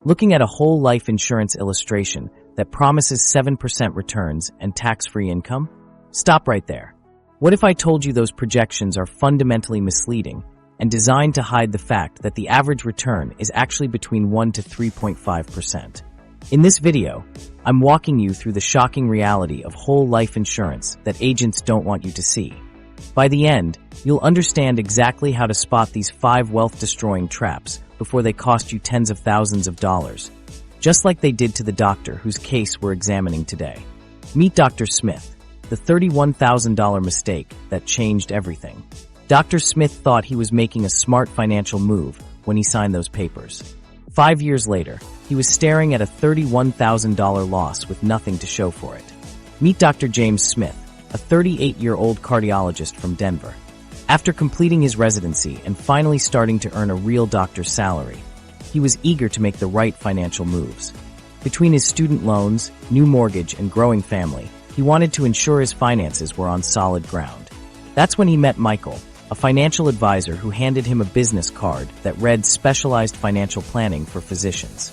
Looking at a whole life insurance illustration that promises 7% returns and tax-free income? Stop right there. What if I told you those projections are fundamentally misleading and designed to hide the fact that the average return is actually between 1 to 3.5%? In this video, I'm walking you through the shocking reality of whole life insurance that agents don't want you to see. By the end, you'll understand exactly how to spot these 5 wealth-destroying traps before they cost you tens of thousands of dollars, just like they did to the doctor whose case we're examining today. Meet Dr. Smith, the $31,000 mistake that changed everything. Dr. Smith thought he was making a smart financial move when he signed those papers. 5 years later, he was staring at a $31,000 loss with nothing to show for it. Meet Dr. James Smith, a 38-year-old cardiologist from Denver. After completing his residency and finally starting to earn a real doctor's salary, he was eager to make the right financial moves. Between his student loans, new mortgage, and growing family, he wanted to ensure his finances were on solid ground. That's when he met Michael, a financial advisor who handed him a business card that read Specialized Financial Planning for Physicians.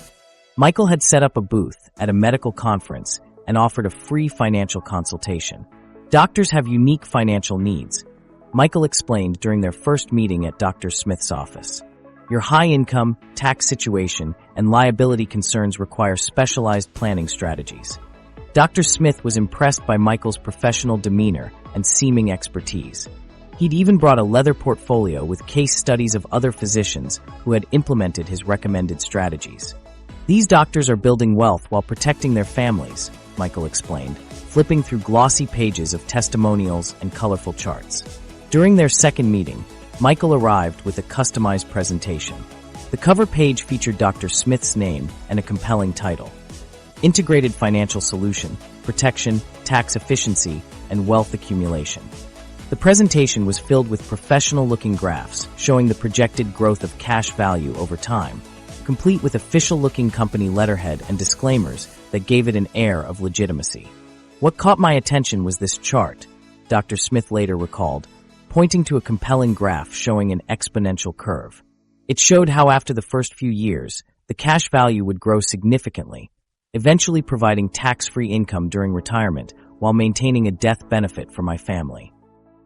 Michael had set up a booth at a medical conference and offered a free financial consultation. Doctors have unique financial needs, Michael explained during their first meeting at Dr. Smith's office. Your high income, tax situation, and liability concerns require specialized planning strategies. Dr. Smith was impressed by Michael's professional demeanor and seeming expertise. He'd even brought a leather portfolio with case studies of other physicians who had implemented his recommended strategies. These doctors are building wealth while protecting their families, Michael explained, flipping through glossy pages of testimonials and colorful charts. During their second meeting, Michael arrived with a customized presentation. The cover page featured Dr. Smith's name and a compelling title: Integrated Financial Solution, Protection, Tax Efficiency, and Wealth Accumulation. The presentation was filled with professional-looking graphs showing the projected growth of cash value over time, complete with official-looking company letterhead and disclaimers that gave it an air of legitimacy. What caught my attention was this chart, Dr. Smith later recalled, pointing to a compelling graph showing an exponential curve. It showed how after the first few years, the cash value would grow significantly, eventually providing tax-free income during retirement while maintaining a death benefit for my family.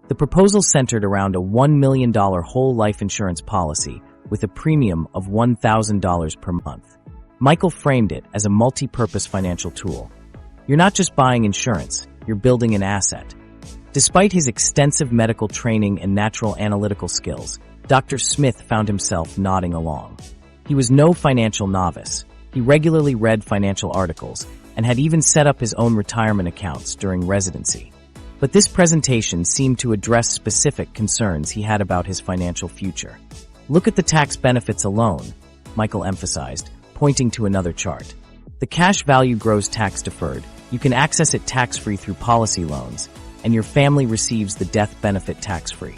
The proposal centered around a $1 million whole life insurance policy with a premium of $1,000 per month. Michael framed it as a multi-purpose financial tool. You're not just buying insurance, you're building an asset. Despite his extensive medical training and natural analytical skills, Dr. Smith found himself nodding along. He was no financial novice. He regularly read financial articles and had even set up his own retirement accounts during residency. But this presentation seemed to address specific concerns he had about his financial future. Look at the tax benefits alone, Michael emphasized, pointing to another chart. The cash value grows tax-deferred, you can access it tax-free through policy loans, and your family receives the death benefit tax-free.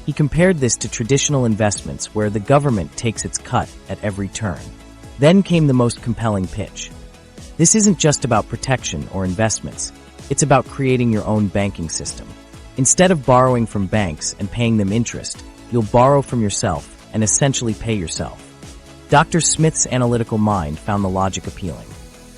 He compared this to traditional investments where the government takes its cut at every turn. Then came the most compelling pitch. This isn't just about protection or investments. It's about creating your own banking system. Instead of borrowing from banks and paying them interest, you'll borrow from yourself and essentially pay yourself. Dr. Smith's analytical mind found the logic appealing.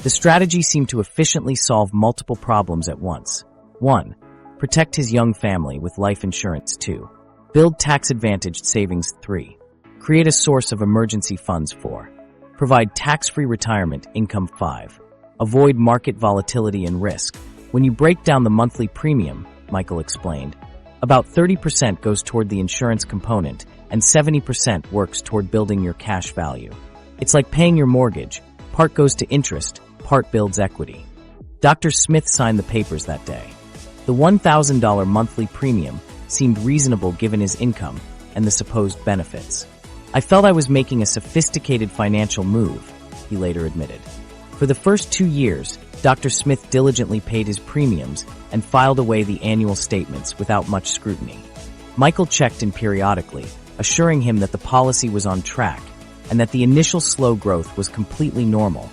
The strategy seemed to efficiently solve multiple problems at once. 1. Protect his young family with life insurance. 2. Build tax-advantaged savings. 3. Create a source of emergency funds. 4. Provide tax-free retirement income. 5. Avoid market volatility and risk. When you break down the monthly premium, Michael explained, about 30% goes toward the insurance component and 70% works toward building your cash value. It's like paying your mortgage. Part goes to interest, part builds equity. Dr. Smith signed the papers that day. The $1,000 monthly premium seemed reasonable given his income and the supposed benefits. I felt I was making a sophisticated financial move, he later admitted. For the first 2 years, Dr. Smith diligently paid his premiums and filed away the annual statements without much scrutiny. Michael checked in periodically, assuring him that the policy was on track and that the initial slow growth was completely normal.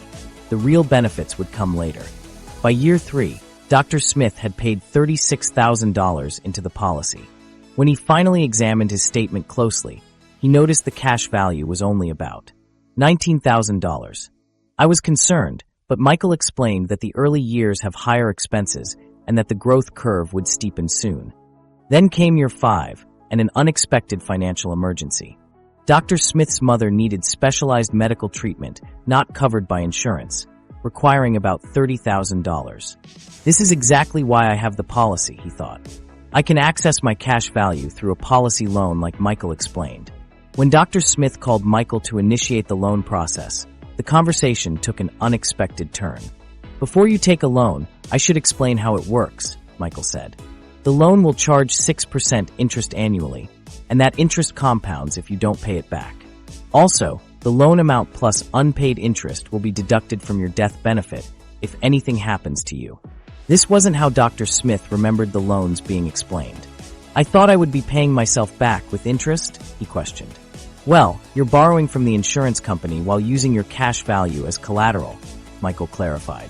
The real benefits would come later. By year 3, Dr. Smith had paid $36,000 into the policy. When he finally examined his statement closely, he noticed the cash value was only about $19,000. I was concerned, but Michael explained that the early years have higher expenses and that the growth curve would steepen soon. Then came year 5, and an unexpected financial emergency. Dr. Smith's mother needed specialized medical treatment not covered by insurance, requiring about $30,000. This is exactly why I have the policy, he thought. I can access my cash value through a policy loan like Michael explained. When Dr. Smith called Michael to initiate the loan process, the conversation took an unexpected turn. Before you take a loan, I should explain how it works, Michael said. The loan will charge 6% interest annually, and that interest compounds if you don't pay it back. Also, the loan amount plus unpaid interest will be deducted from your death benefit if anything happens to you. This wasn't how Dr. Smith remembered the loans being explained. I thought I would be paying myself back with interest, he questioned. Well, you're borrowing from the insurance company while using your cash value as collateral, Michael clarified.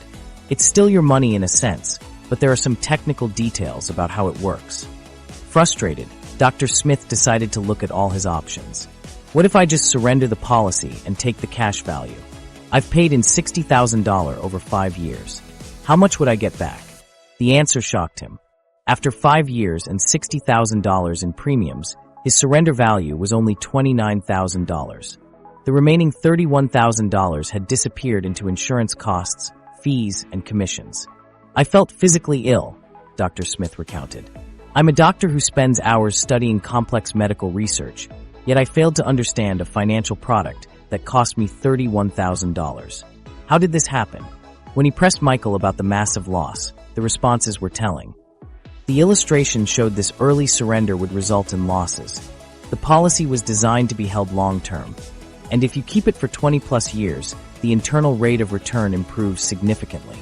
It's still your money in a sense, but there are some technical details about how it works. Frustrated, Dr. Smith decided to look at all his options. What if I just surrender the policy and take the cash value? I've paid in $60,000 over 5 years. How much would I get back? The answer shocked him. After 5 years and $60,000 in premiums, his surrender value was only $29,000. The remaining $31,000 had disappeared into insurance costs, fees, and commissions. I felt physically ill, Dr. Smith recounted. I'm a doctor who spends hours studying complex medical research, yet I failed to understand a financial product that cost me $31,000. How did this happen? When he pressed Michael about the massive loss, the responses were telling. The illustration showed this early surrender would result in losses. The policy was designed to be held long-term, and if you keep it for 20-plus years, the internal rate of return improves significantly.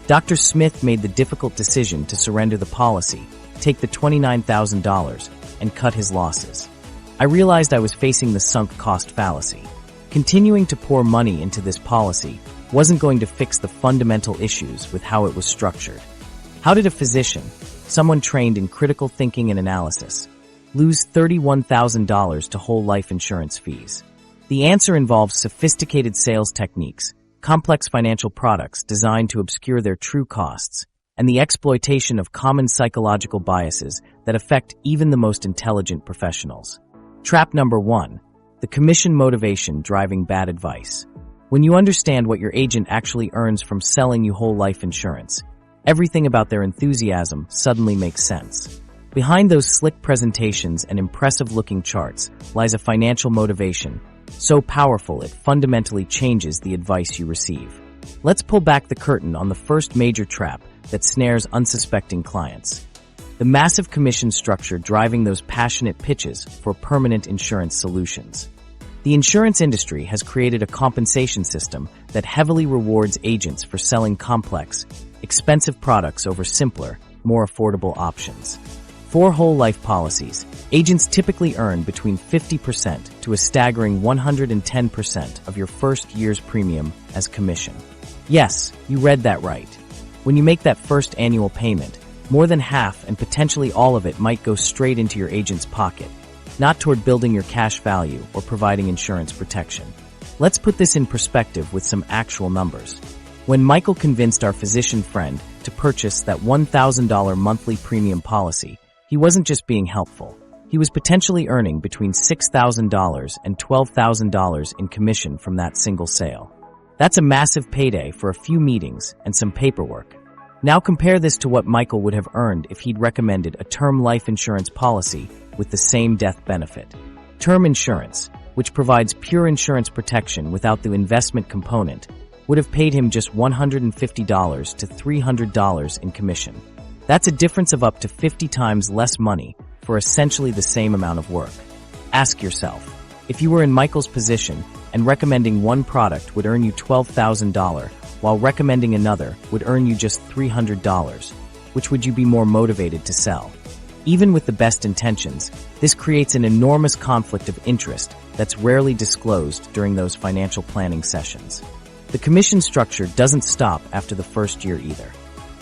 Dr. Smith made the difficult decision to surrender the policy, take the $29,000, and cut his losses. I realized I was facing the sunk cost fallacy. Continuing to pour money into this policy wasn't going to fix the fundamental issues with how it was structured. How did a physician, someone trained in critical thinking and analysis, lose $31,000 to whole life insurance fees? The answer involves sophisticated sales techniques, complex financial products designed to obscure their true costs, and the exploitation of common psychological biases that affect even the most intelligent professionals. Trap number 1. The commission motivation driving bad advice. When you understand what your agent actually earns from selling you whole life insurance, everything about their enthusiasm suddenly makes sense. Behind those slick presentations and impressive-looking charts lies a financial motivation so powerful it fundamentally changes the advice you receive. Let's pull back the curtain on the first major trap that snares unsuspecting clients. The massive commission structure driving those passionate pitches for permanent insurance solutions. The insurance industry has created a compensation system that heavily rewards agents for selling complex, expensive products over simpler, more affordable options. For whole life policies, agents typically earn between 50% to a staggering 110% of your first year's premium as commission. Yes, you read that right. When you make that first annual payment, more than half and potentially all of it might go straight into your agent's pocket, not toward building your cash value or providing insurance protection. Let's put this in perspective with some actual numbers. When Michael convinced our physician friend to purchase that $1,000 monthly premium policy, he wasn't just being helpful. He was potentially earning between $6,000 and $12,000 in commission from that single sale. That's a massive payday for a few meetings and some paperwork. Now compare this to what Michael would have earned if he'd recommended a term life insurance policy with the same death benefit. Term insurance, which provides pure insurance protection without the investment component, would have paid him just $150 to $300 in commission. That's a difference of up to 50 times less money for essentially the same amount of work. Ask yourself, if you were in Michael's position and recommending one product would earn you $12,000, while recommending another would earn you just $300, which would you be more motivated to sell? Even with the best intentions, this creates an enormous conflict of interest that's rarely disclosed during those financial planning sessions. The commission structure doesn't stop after the first year either.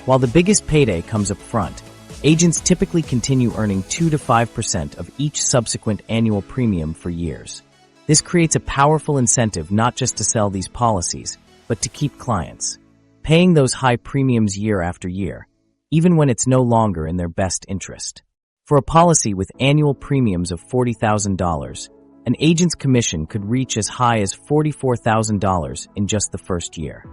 While the biggest payday comes up front, agents typically continue earning 2 to 5% of each subsequent annual premium for years. This creates a powerful incentive not just to sell these policies, but to keep clients, paying those high premiums year after year, even when it's no longer in their best interest. For a policy with annual premiums of $40,000, an agent's commission could reach as high as $44,000 in just the first year.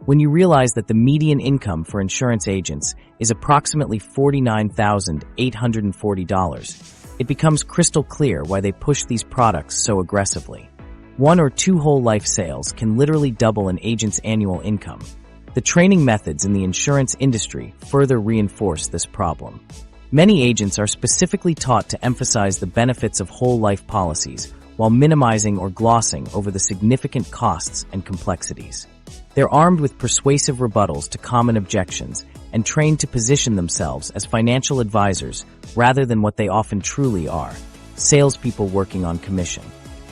When you realize that the median income for insurance agents is approximately $49,840, it becomes crystal clear why they push these products so aggressively. 1 or 2 whole life sales can literally double an agent's annual income. The training methods in the insurance industry further reinforce this problem. Many agents are specifically taught to emphasize the benefits of whole life policies while minimizing or glossing over the significant costs and complexities. They're armed with persuasive rebuttals to common objections and trained to position themselves as financial advisors rather than what they often truly are, salespeople working on commission.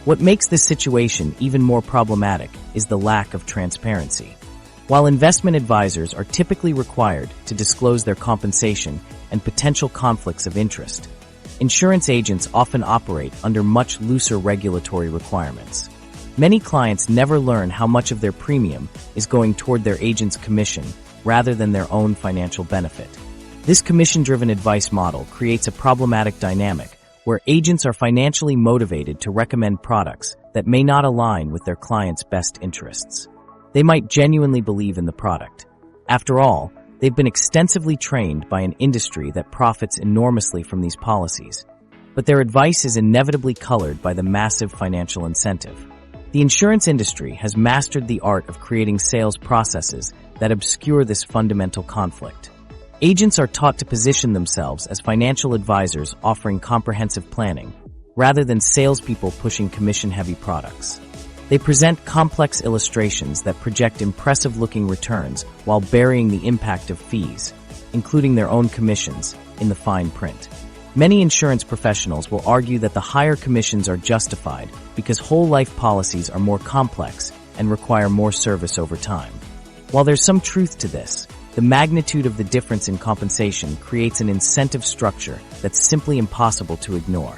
What makes this situation even more problematic is the lack of transparency. While investment advisors are typically required to disclose their compensation and potential conflicts of interest, insurance agents often operate under much looser regulatory requirements. Many clients never learn how much of their premium is going toward their agent's commission rather than their own financial benefit. This commission-driven advice model creates a problematic dynamic where agents are financially motivated to recommend products that may not align with their clients' best interests. They might genuinely believe in the product. After all, they've been extensively trained by an industry that profits enormously from these policies, but their advice is inevitably colored by the massive financial incentive. The insurance industry has mastered the art of creating sales processes that obscure this fundamental conflict. Agents are taught to position themselves as financial advisors offering comprehensive planning, rather than salespeople pushing commission-heavy products. They present complex illustrations that project impressive-looking returns while burying the impact of fees, including their own commissions, in the fine print. Many insurance professionals will argue that the higher commissions are justified because whole life policies are more complex and require more service over time. While there's some truth to this, the magnitude of the difference in compensation creates an incentive structure that's simply impossible to ignore.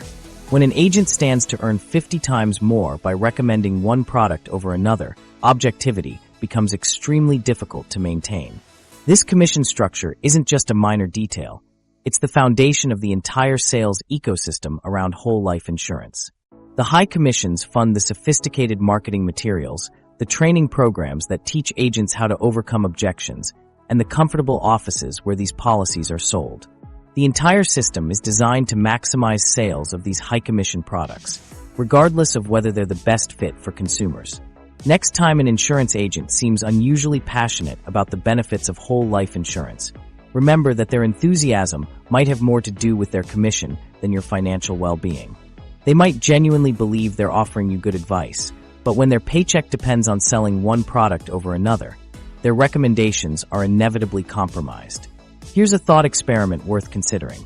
When an agent stands to earn 50 times more by recommending one product over another, objectivity becomes extremely difficult to maintain. This commission structure isn't just a minor detail. It's the foundation of the entire sales ecosystem around whole life insurance. The high commissions fund the sophisticated marketing materials, the training programs that teach agents how to overcome objections, and the comfortable offices where these policies are sold. The entire system is designed to maximize sales of these high-commission products, regardless of whether they're the best fit for consumers. Next time an insurance agent seems unusually passionate about the benefits of whole life insurance, remember that their enthusiasm might have more to do with their commission than your financial well-being. They might genuinely believe they're offering you good advice, but when their paycheck depends on selling one product over another, their recommendations are inevitably compromised. Here's a thought experiment worth considering.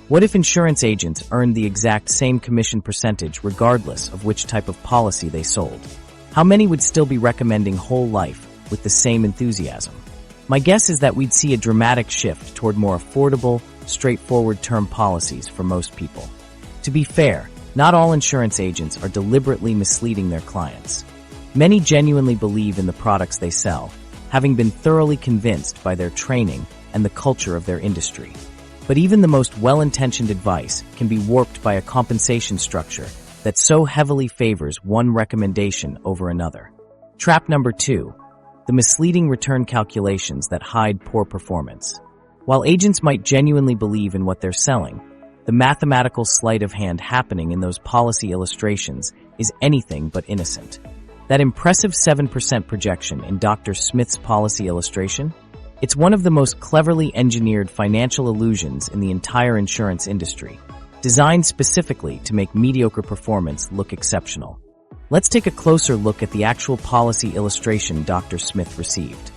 What if insurance agents earned the exact same commission percentage regardless of which type of policy they sold? How many would still be recommending whole life with the same enthusiasm? My guess is that we'd see a dramatic shift toward more affordable, straightforward term policies for most people. To be fair, not all insurance agents are deliberately misleading their clients. Many genuinely believe in the products they sell, having been thoroughly convinced by their training and the culture of their industry. But even the most well-intentioned advice can be warped by a compensation structure that so heavily favors one recommendation over another. Trap number 2. The misleading return calculations that hide poor performance. While agents might genuinely believe in what they're selling, the mathematical sleight of hand happening in those policy illustrations is anything but innocent. That impressive 7% projection in Dr. Smith's policy illustration? It's one of the most cleverly engineered financial illusions in the entire insurance industry, designed specifically to make mediocre performance look exceptional. Let's take a closer look at the actual policy illustration Dr. Smith received.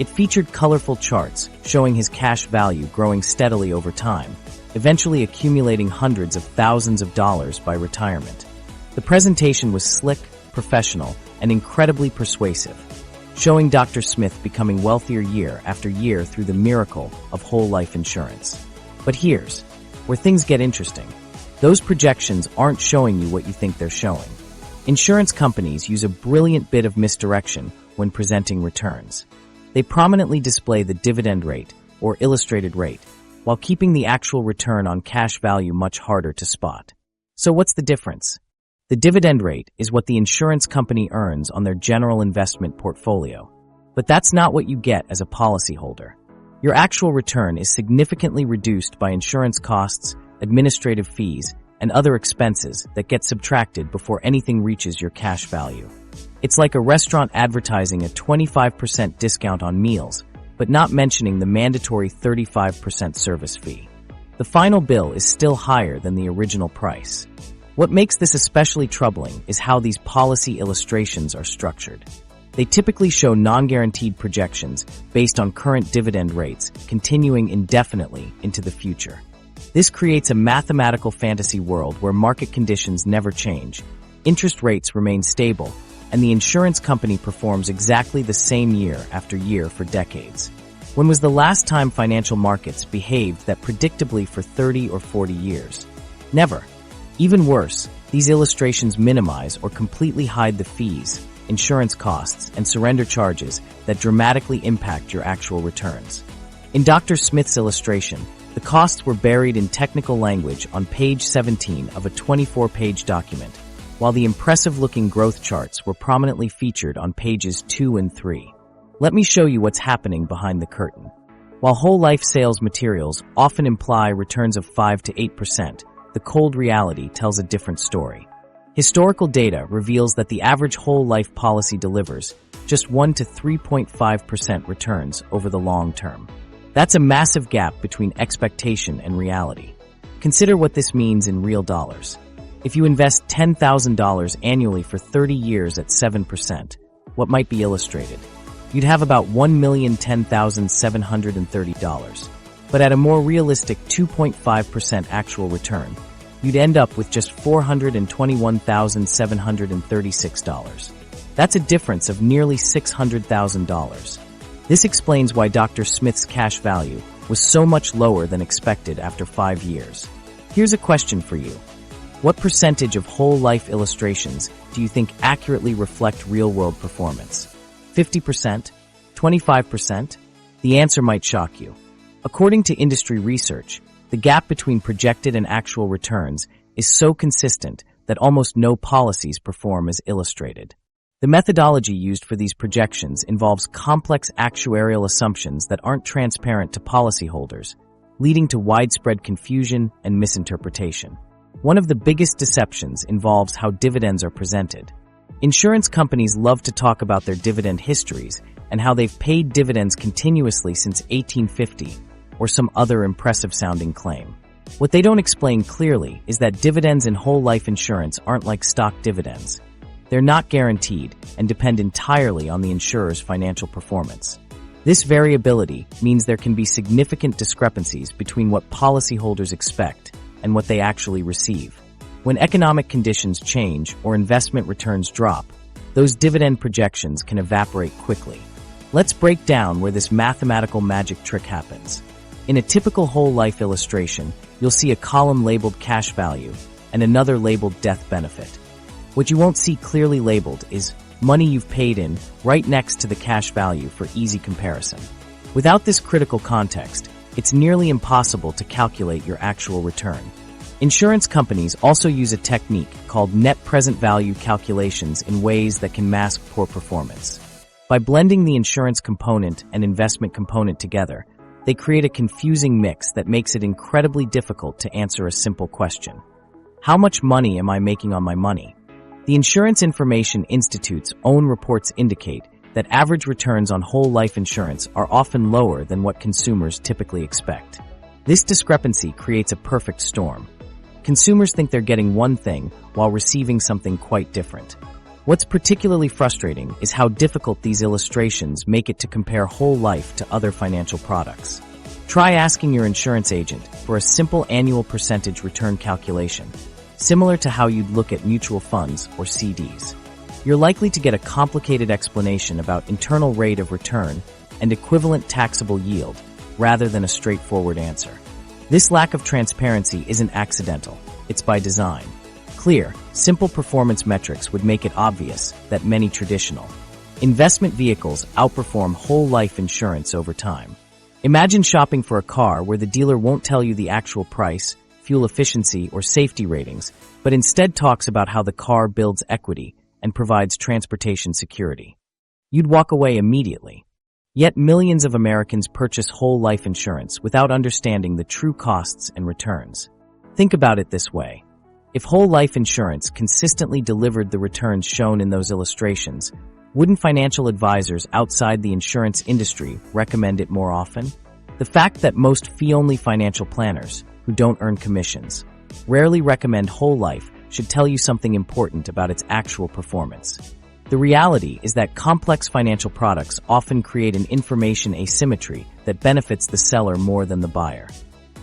It featured colorful charts showing his cash value growing steadily over time, eventually accumulating hundreds of thousands of dollars by retirement. The presentation was slick, professional, and incredibly persuasive, showing Dr. Smith becoming wealthier year after year through the miracle of whole life insurance. But here's where things get interesting. Those projections aren't showing you what you think they're showing. Insurance companies use a brilliant bit of misdirection when presenting returns. They prominently display the dividend rate, or illustrated rate, while keeping the actual return on cash value much harder to spot. So what's the difference? The dividend rate is what the insurance company earns on their general investment portfolio. But that's not what you get as a policyholder. Your actual return is significantly reduced by insurance costs, administrative fees, and other expenses that get subtracted before anything reaches your cash value. It's like a restaurant advertising a 25% discount on meals, but not mentioning the mandatory 35% service fee. The final bill is still higher than the original price. What makes this especially troubling is how these policy illustrations are structured. They typically show non-guaranteed projections based on current dividend rates continuing indefinitely into the future. This creates a mathematical fantasy world where market conditions never change, interest rates remain stable, and the insurance company performs exactly the same year after year for decades. When was the last time financial markets behaved that predictably for 30 or 40 years? Never. Even worse, these illustrations minimize or completely hide the fees, insurance costs, and surrender charges that dramatically impact your actual returns. In Dr. Smith's illustration, the costs were buried in technical language on page 17 of a 24-page document, while the impressive-looking growth charts were prominently featured on pages 2 and 3. Let me show you what's happening behind the curtain. While whole life sales materials often imply returns of 5 to 8%, the cold reality tells a different story. Historical data reveals that the average whole life policy delivers just 1 to 3.5% returns over the long term. That's a massive gap between expectation and reality. Consider what this means in real dollars. If you invest $10,000 annually for 30 years at 7%, what might be illustrated? You'd have about $1,010,730. But at a more realistic 2.5% actual return, you'd end up with just $421,736. That's a difference of nearly $600,000. This explains why Dr. Smith's cash value was so much lower than expected after 5 years. Here's a question for you. What percentage of whole life illustrations do you think accurately reflect real-world performance? 50%? 25%? The answer might shock you. According to industry research, the gap between projected and actual returns is so consistent that almost no policies perform as illustrated. The methodology used for these projections involves complex actuarial assumptions that aren't transparent to policyholders, leading to widespread confusion and misinterpretation. One of the biggest deceptions involves how dividends are presented. Insurance companies love to talk about their dividend histories and how they've paid dividends continuously since 1850, or some other impressive-sounding claim. What they don't explain clearly is that dividends in whole life insurance aren't like stock dividends. They're not guaranteed and depend entirely on the insurer's financial performance. This variability means there can be significant discrepancies between what policyholders expect and what they actually receive. When economic conditions change or investment returns drop, those dividend projections can evaporate quickly. Let's break down where this mathematical magic trick happens. In a typical whole life illustration, you'll see a column labeled cash value and another labeled death benefit. What you won't see clearly labeled is money you've paid in right next to the cash value for easy comparison. Without this critical context, it's nearly impossible to calculate your actual return. Insurance companies also use a technique called net present value calculations in ways that can mask poor performance. By blending the insurance component and investment component together, they create a confusing mix that makes it incredibly difficult to answer a simple question. How much money am I making on my money? The Insurance Information Institute's own reports indicate that average returns on whole life insurance are often lower than what consumers typically expect. This discrepancy creates a perfect storm. Consumers think they're getting one thing while receiving something quite different. What's particularly frustrating is how difficult these illustrations make it to compare whole life to other financial products. Try asking your insurance agent for a simple annual percentage return calculation, similar to how you'd look at mutual funds or CDs. You're likely to get a complicated explanation about internal rate of return and equivalent taxable yield, rather than a straightforward answer. This lack of transparency isn't accidental, it's by design. Clear, simple performance metrics would make it obvious that many traditional, Investment vehicles outperform whole life insurance over time. Imagine shopping for a car where the dealer won't tell you the actual price, fuel efficiency, or safety ratings, but instead talks about how the car builds equity and provides transportation security. You'd walk away immediately. Yet millions of Americans purchase whole life insurance without understanding the true costs and returns. Think about it this way. If whole life insurance consistently delivered the returns shown in those illustrations, wouldn't financial advisors outside the insurance industry recommend it more often? The fact that most fee-only financial planners, who don't earn commissions, rarely recommend whole life should tell you something important about its actual performance. The reality is that complex financial products often create an information asymmetry that benefits the seller more than the buyer.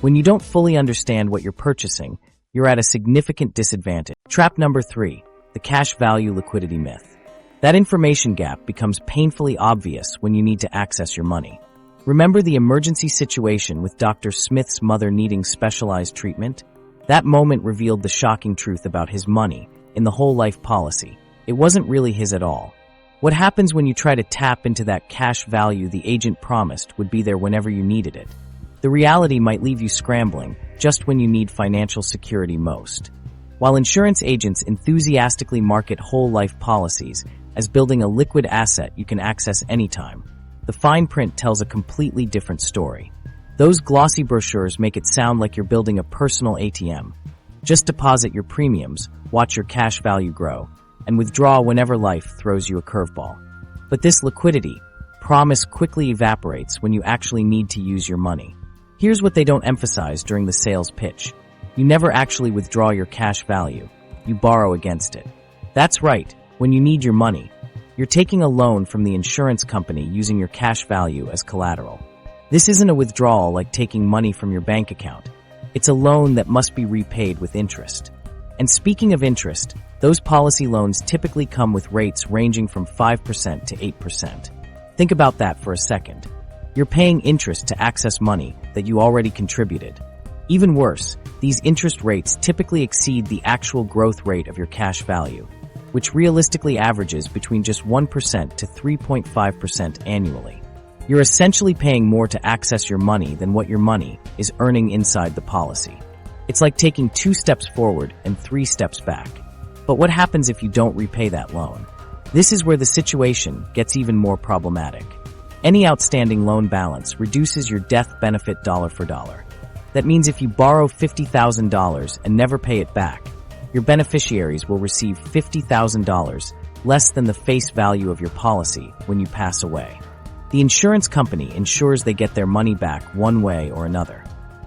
When you don't fully understand what you're purchasing, you're at a significant disadvantage. Trap number 3, the cash value liquidity myth. That information gap becomes painfully obvious when you need to access your money. Remember the emergency situation with Dr. Smith's mother needing specialized treatment? That moment revealed the shocking truth about his money in the whole life policy. It wasn't really his at all. What happens when you try to tap into that cash value the agent promised would be there whenever you needed it? The reality might leave you scrambling just when you need financial security most. While insurance agents enthusiastically market whole life policies as building a liquid asset you can access anytime, the fine print tells a completely different story. Those glossy brochures make it sound like you're building a personal ATM. Just deposit your premiums, watch your cash value grow, and withdraw whenever life throws you a curveball. But this liquidity promise quickly evaporates when you actually need to use your money. Here's what they don't emphasize during the sales pitch. You never actually withdraw your cash value. You borrow against it. That's right. When you need your money, you're taking a loan from the insurance company using your cash value as collateral. This isn't a withdrawal like taking money from your bank account. It's a loan that must be repaid with interest. And speaking of interest, those policy loans typically come with rates ranging from 5% to 8%. Think about that for a second. You're paying interest to access money that you already contributed. Even worse, these interest rates typically exceed the actual growth rate of your cash value, which realistically averages between just 1% to 3.5% annually. You're essentially paying more to access your money than what your money is earning inside the policy. It's like taking 2 steps forward and 3 steps back. But what happens if you don't repay that loan? This is where the situation gets even more problematic. Any outstanding loan balance reduces your death benefit dollar for dollar. That means if you borrow $50,000 and never pay it back, your beneficiaries will receive $50,000 less than the face value of your policy when you pass away. The insurance company ensures they get their money back one way or another.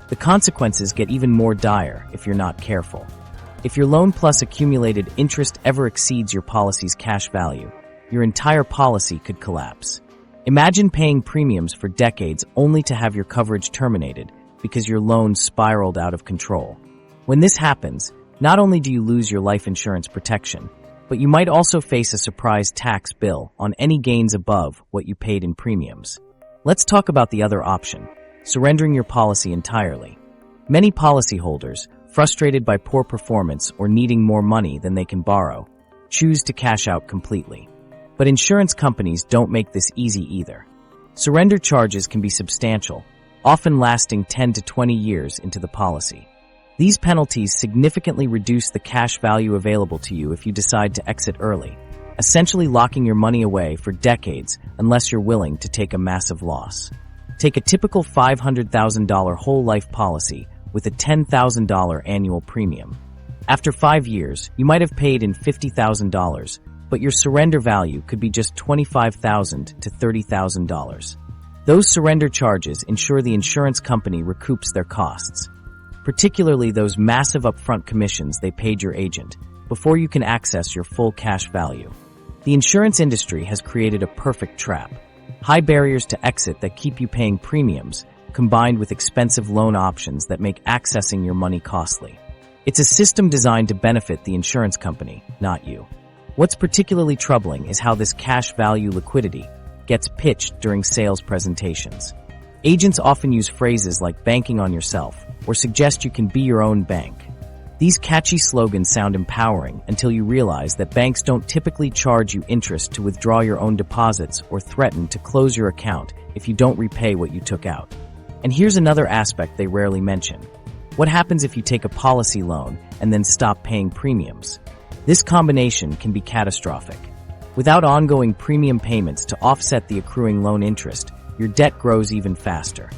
The consequences get even more dire if you're not careful. If your loan plus accumulated interest ever exceeds your policy's cash value, your entire policy could collapse. Imagine paying premiums for decades only to have your coverage terminated because your loan spiraled out of control. When this happens, not only do you lose your life insurance protection, but you might also face a surprise tax bill on any gains above what you paid in premiums. Let's talk about the other option, surrendering your policy entirely. Many policyholders, frustrated by poor performance or needing more money than they can borrow, choose to cash out completely. But insurance companies don't make this easy either. Surrender charges can be substantial, often lasting 10 to 20 years into the policy. These penalties significantly reduce the cash value available to you if you decide to exit early, essentially locking your money away for decades unless you're willing to take a massive loss. Take a typical $500,000 whole life policy with a $10,000 annual premium. After 5 years, you might have paid in $50,000, but your surrender value could be just $25,000 to $30,000. Those surrender charges ensure the insurance company recoups their costs, particularly those massive upfront commissions they paid your agent before you can access your full cash value. The insurance industry has created a perfect trap. High barriers to exit that keep you paying premiums, combined with expensive loan options that make accessing your money costly. It's a system designed to benefit the insurance company, not you. What's particularly troubling is how this cash value liquidity gets pitched during sales presentations. Agents often use phrases like banking on yourself or suggest you can be your own bank. These catchy slogans sound empowering until you realize that banks don't typically charge you interest to withdraw your own deposits or threaten to close your account if you don't repay what you took out. And here's another aspect they rarely mention. What happens if you take a policy loan and then stop paying premiums? This combination can be catastrophic. Without ongoing premium payments to offset the accruing loan interest, your debt grows even faster.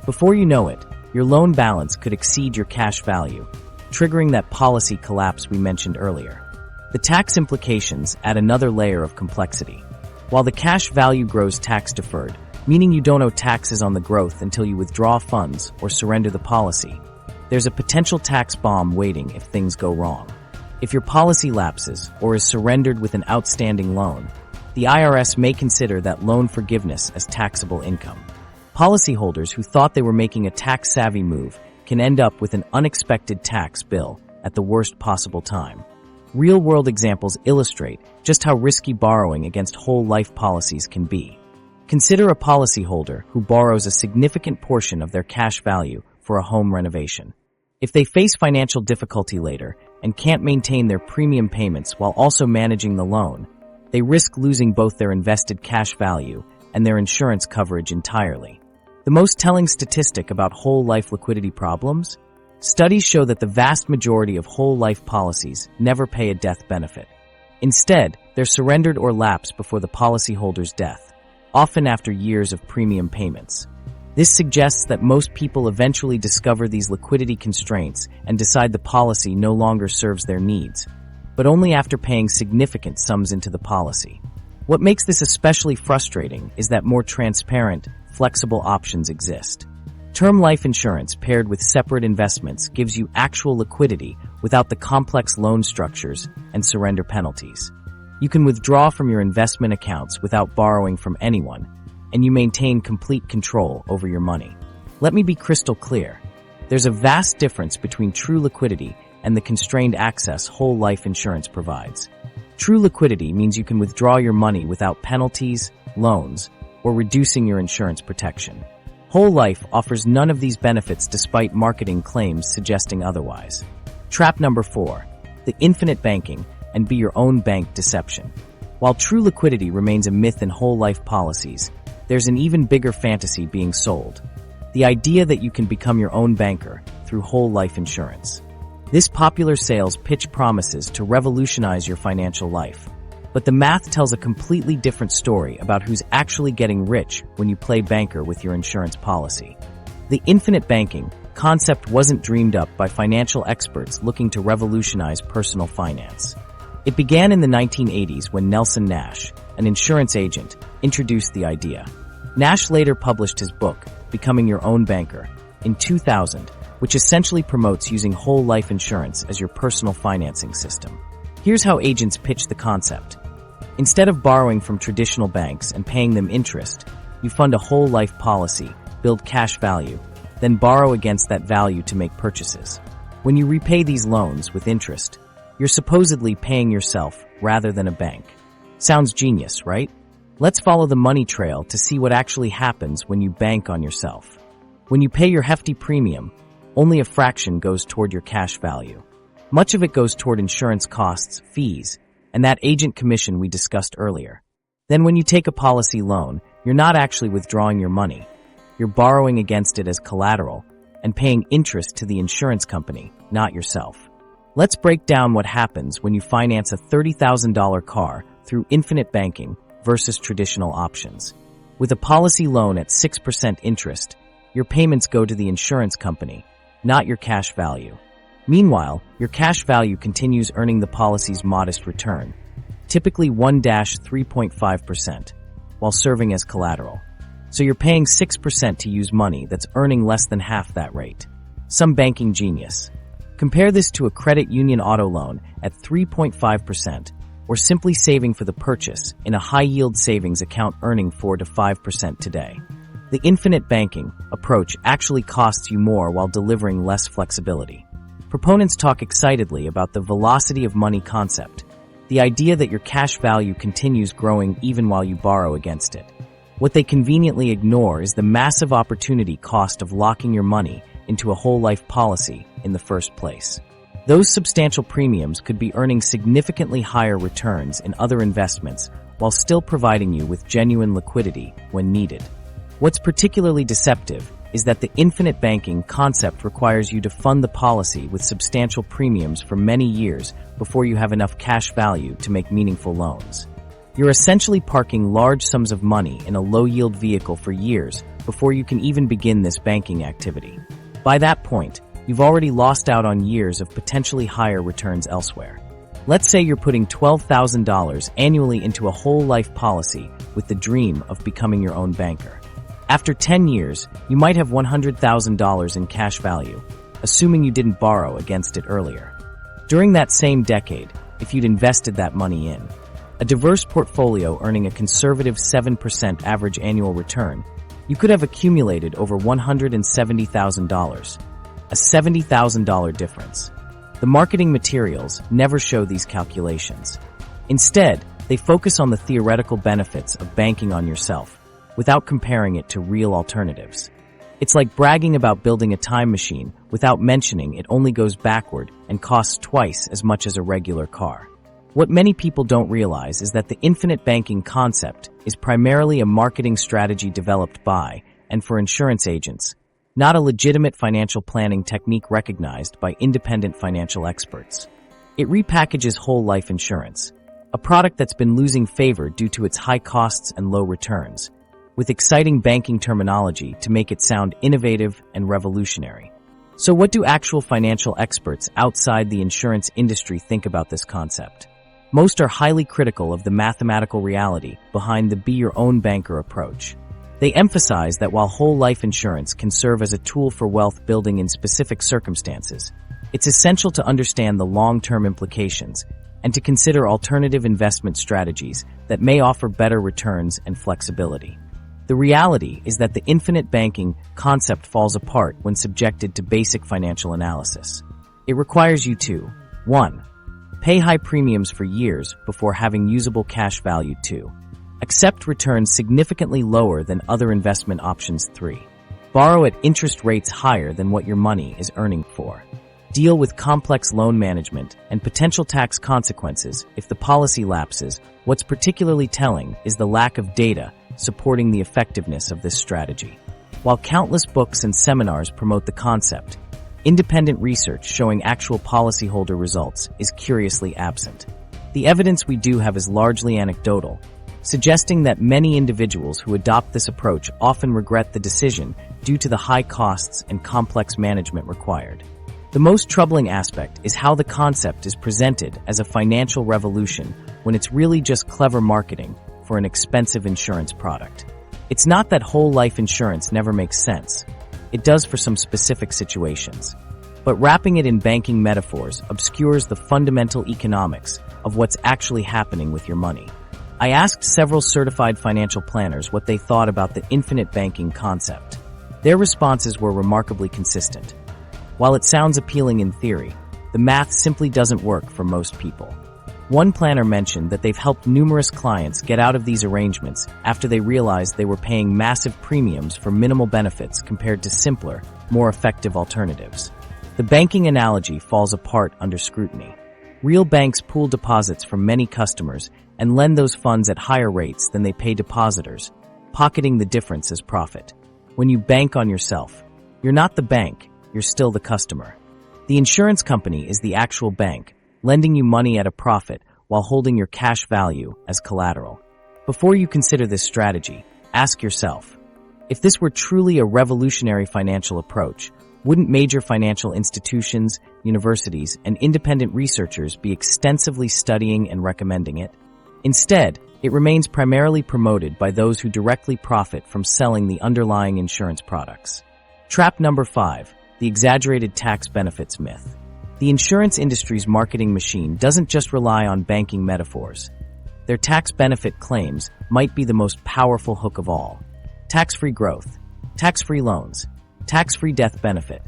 Before you know it, your loan balance could exceed your cash value, triggering that policy collapse we mentioned earlier. The tax implications add another layer of complexity. While the cash value grows tax-deferred, meaning you don't owe taxes on the growth until you withdraw funds or surrender the policy, there's a potential tax bomb waiting if things go wrong. If your policy lapses or is surrendered with an outstanding loan, the IRS may consider that loan forgiveness as taxable income. Policyholders who thought they were making a tax-savvy move can end up with an unexpected tax bill at the worst possible time. Real-world examples illustrate just how risky borrowing against whole life policies can be. Consider a policyholder who borrows a significant portion of their cash value for a home renovation. If they face financial difficulty later and can't maintain their premium payments while also managing the loan, they risk losing both their invested cash value and their insurance coverage entirely. The most telling statistic about whole life liquidity problems? Studies show that the vast majority of whole life policies never pay a death benefit. Instead, they're surrendered or lapse before the policyholder's death, often after years of premium payments. This suggests that most people eventually discover these liquidity constraints and decide the policy no longer serves their needs, but only after paying significant sums into the policy. What makes this especially frustrating is that more transparent, flexible options exist. Term life insurance paired with separate investments gives you actual liquidity without the complex loan structures and surrender penalties. You can withdraw from your investment accounts without borrowing from anyone, and you maintain complete control over your money. Let me be crystal clear. There's a vast difference between true liquidity and the constrained access whole life insurance provides. True liquidity means you can withdraw your money without penalties, loans, or reducing your insurance protection. Whole life offers none of these benefits despite marketing claims suggesting otherwise. Trap number 4, the infinite banking and be your own bank deception. While true liquidity remains a myth in whole life policies, there's an even bigger fantasy being sold. The idea that you can become your own banker through whole life insurance. This popular sales pitch promises to revolutionize your financial life. But the math tells a completely different story about who's actually getting rich when you play banker with your insurance policy. The infinite banking concept wasn't dreamed up by financial experts looking to revolutionize personal finance. It began in the 1980s when Nelson Nash, an insurance agent, introduced the idea. Nash later published his book, Becoming Your Own Banker, in 2000, which essentially promotes using whole life insurance as your personal financing system. Here's how agents pitch the concept. Instead of borrowing from traditional banks and paying them interest, you fund a whole life policy, build cash value, then borrow against that value to make purchases. When you repay these loans with interest, you're supposedly paying yourself rather than a bank. Sounds genius, right? Let's follow the money trail to see what actually happens when you bank on yourself. When you pay your hefty premium, only a fraction goes toward your cash value. Much of it goes toward insurance costs, fees, and that agent commission we discussed earlier. Then when you take a policy loan, you're not actually withdrawing your money. You're borrowing against it as collateral and paying interest to the insurance company, not yourself. Let's break down what happens when you finance a $30,000 car through infinite banking versus traditional options. With a policy loan at 6% interest, your payments go to the insurance company, not your cash value. Meanwhile, your cash value continues earning the policy's modest return, typically 1-3.5%, while serving as collateral. So you're paying 6% to use money that's earning less than half that rate. Some banking genius. Compare this to a credit union auto loan at 3.5%, or simply saving for the purchase in a high-yield savings account earning 4-5% today. The infinite banking approach actually costs you more while delivering less flexibility. Proponents talk excitedly about the velocity of money concept, the idea that your cash value continues growing even while you borrow against it. What they conveniently ignore is the massive opportunity cost of locking your money into a whole life policy in the first place. Those substantial premiums could be earning significantly higher returns in other investments while still providing you with genuine liquidity when needed. What's particularly deceptive is that the infinite banking concept requires you to fund the policy with substantial premiums for many years before you have enough cash value to make meaningful loans. You're essentially parking large sums of money in a low-yield vehicle for years before you can even begin this banking activity. By that point, you've already lost out on years of potentially higher returns elsewhere. Let's say you're putting $12,000 annually into a whole life policy with the dream of becoming your own banker. After 10 years, you might have $100,000 in cash value, assuming you didn't borrow against it earlier. During that same decade, if you'd invested that money in a diverse portfolio earning a conservative 7% average annual return, you could have accumulated over $170,000, a $70,000 difference. The marketing materials never show these calculations. Instead, they focus on the theoretical benefits of banking on yourself, without comparing it to real alternatives. It's like bragging about building a time machine without mentioning it only goes backward and costs twice as much as a regular car. What many people don't realize is that the infinite banking concept is primarily a marketing strategy developed by and for insurance agents, not a legitimate financial planning technique recognized by independent financial experts. It repackages whole life insurance, a product that's been losing favor due to its high costs and low returns, with exciting banking terminology to make it sound innovative and revolutionary. So what do actual financial experts outside the insurance industry think about this concept? Most are highly critical of the mathematical reality behind the be your own banker approach. They emphasize that while whole life insurance can serve as a tool for wealth building in specific circumstances, it's essential to understand the long-term implications and to consider alternative investment strategies that may offer better returns and flexibility. The reality is that the infinite banking concept falls apart when subjected to basic financial analysis. It requires you to 1. Pay high premiums for years before having usable cash value. 2. Accept returns significantly lower than other investment options. 3. Borrow at interest rates higher than what your money is earning. 4. Deal with complex loan management and potential tax consequences if the policy lapses. What's particularly telling is the lack of data supporting the effectiveness of this strategy. While countless books and seminars promote the concept, independent research showing actual policyholder results is curiously absent. The evidence we do have is largely anecdotal, suggesting that many individuals who adopt this approach often regret the decision due to the high costs and complex management required. The most troubling aspect is how the concept is presented as a financial revolution when it's really just clever marketing for an expensive insurance product. It's not that whole life insurance never makes sense. It does for some specific situations. But wrapping it in banking metaphors obscures the fundamental economics of what's actually happening with your money. I asked several certified financial planners what they thought about the infinite banking concept. Their responses were remarkably consistent. While it sounds appealing in theory, the math simply doesn't work for most people. One planner mentioned that they've helped numerous clients get out of these arrangements after they realized they were paying massive premiums for minimal benefits compared to simpler, more effective alternatives. The banking analogy falls apart under scrutiny. Real banks pool deposits from many customers and lend those funds at higher rates than they pay depositors, pocketing the difference as profit. When you bank on yourself, you're not the bank, you're still the customer. The insurance company is the actual bank, lending you money at a profit while holding your cash value as collateral. Before you consider this strategy, ask yourself, if this were truly a revolutionary financial approach, wouldn't major financial institutions, universities, and independent researchers be extensively studying and recommending it? Instead, it remains primarily promoted by those who directly profit from selling the underlying insurance products. Trap number 5, the exaggerated tax benefits myth. The insurance industry's marketing machine doesn't just rely on banking metaphors. Their tax benefit claims might be the most powerful hook of all. Tax-free growth, tax-free loans, tax-free death benefit.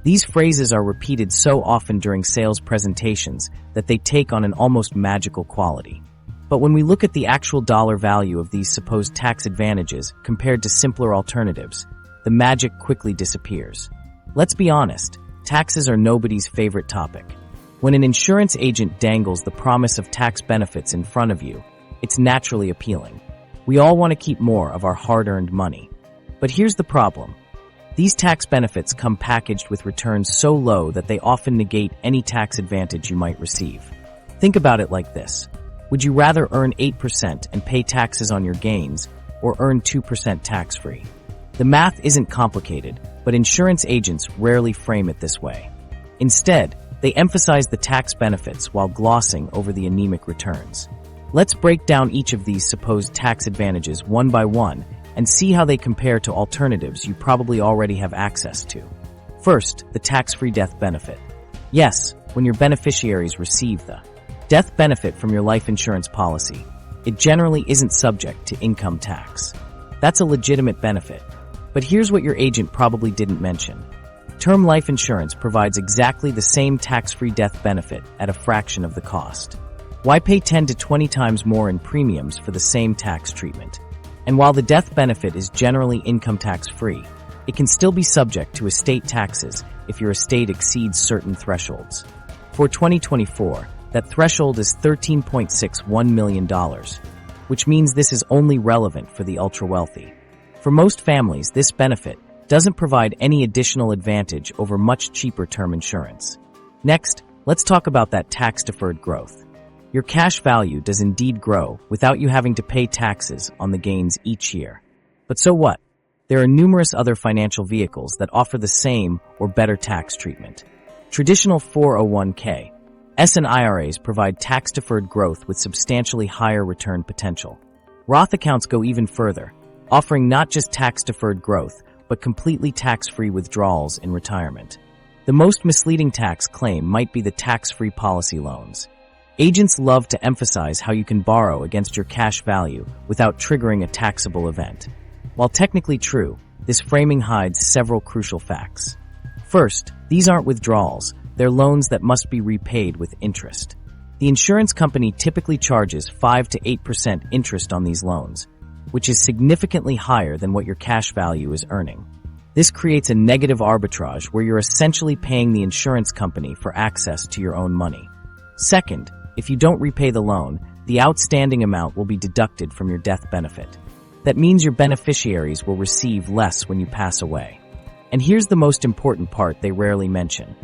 These phrases are repeated so often during sales presentations that they take on an almost magical quality. But when we look at the actual dollar value of these supposed tax advantages compared to simpler alternatives, the magic quickly disappears. Let's be honest, taxes are nobody's favorite topic. When an insurance agent dangles the promise of tax benefits in front of you, it's naturally appealing. We all want to keep more of our hard-earned money. But here's the problem. These tax benefits come packaged with returns so low that they often negate any tax advantage you might receive. Think about it like this. Would you rather earn 8% and pay taxes on your gains, or earn 2% tax-free? The math isn't complicated, but insurance agents rarely frame it this way. Instead, they emphasize the tax benefits while glossing over the anemic returns. Let's break down each of these supposed tax advantages one by one and see how they compare to alternatives you probably already have access to. First, the tax-free death benefit. Yes, when your beneficiaries receive the death benefit from your life insurance policy, it generally isn't subject to income tax. That's a legitimate benefit. But here's what your agent probably didn't mention. Term life insurance provides exactly the same tax-free death benefit at a fraction of the cost. Why pay 10 to 20 times more in premiums for the same tax treatment? And while the death benefit is generally income tax-free, it can still be subject to estate taxes if your estate exceeds certain thresholds. For 2024, that threshold is $13.61 million, which means this is only relevant for the ultra-wealthy. For most families, this benefit doesn't provide any additional advantage over much cheaper term insurance. Next, let's talk about that tax-deferred growth. Your cash value does indeed grow without you having to pay taxes on the gains each year. But so what? There are numerous other financial vehicles that offer the same or better tax treatment. Traditional 401k, and IRAs provide tax-deferred growth with substantially higher return potential. Roth accounts go even further, offering not just tax-deferred growth, but completely tax-free withdrawals in retirement. The most misleading tax claim might be the tax-free policy loans. Agents love to emphasize how you can borrow against your cash value without triggering a taxable event. While technically true, this framing hides several crucial facts. First, these aren't withdrawals, they're loans that must be repaid with interest. The insurance company typically charges 5 to 8% interest on these loans, which is significantly higher than what your cash value is earning. This creates a negative arbitrage where you're essentially paying the insurance company for access to your own money. Second, if you don't repay the loan, the outstanding amount will be deducted from your death benefit. That means your beneficiaries will receive less when you pass away. And here's the most important part they rarely mention.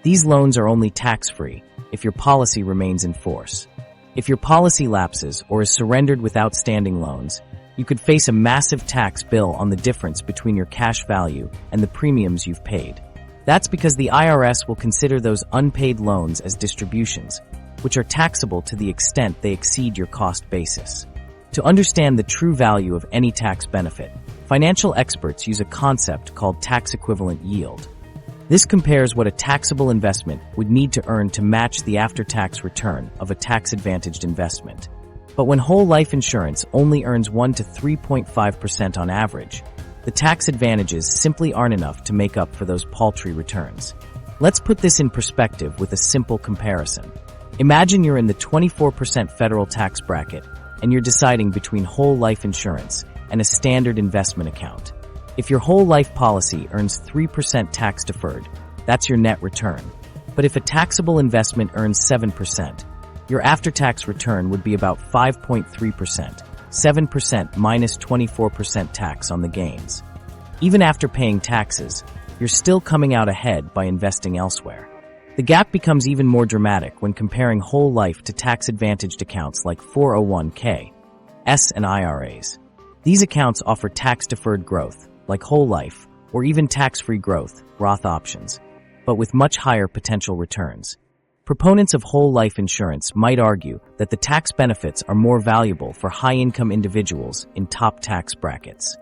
These loans are only tax-free if your policy remains in force. If your policy lapses or is surrendered with outstanding loans, you could face a massive tax bill on the difference between your cash value and the premiums you've paid. That's because the IRS will consider those unpaid loans as distributions, which are taxable to the extent they exceed your cost basis. To understand the true value of any tax benefit, financial experts use a concept called tax equivalent yield. This compares what a taxable investment would need to earn to match the after-tax return of a tax-advantaged investment. But when whole life insurance only earns 1 to 3.5% on average, the tax advantages simply aren't enough to make up for those paltry returns. Let's put this in perspective with a simple comparison. Imagine you're in the 24% federal tax bracket and you're deciding between whole life insurance and a standard investment account. If your whole life policy earns 3% tax deferred, that's your net return. But if a taxable investment earns 7%, your after-tax return would be about 5.3%, 7% minus 24% tax on the gains. Even after paying taxes, you're still coming out ahead by investing elsewhere. The gap becomes even more dramatic when comparing whole life to tax-advantaged accounts like 401k, and IRAs. These accounts offer tax-deferred growth, like whole life, or even tax-free growth, Roth options, but with much higher potential returns. Proponents of whole life insurance might argue that the tax benefits are more valuable for high-income individuals in top tax brackets.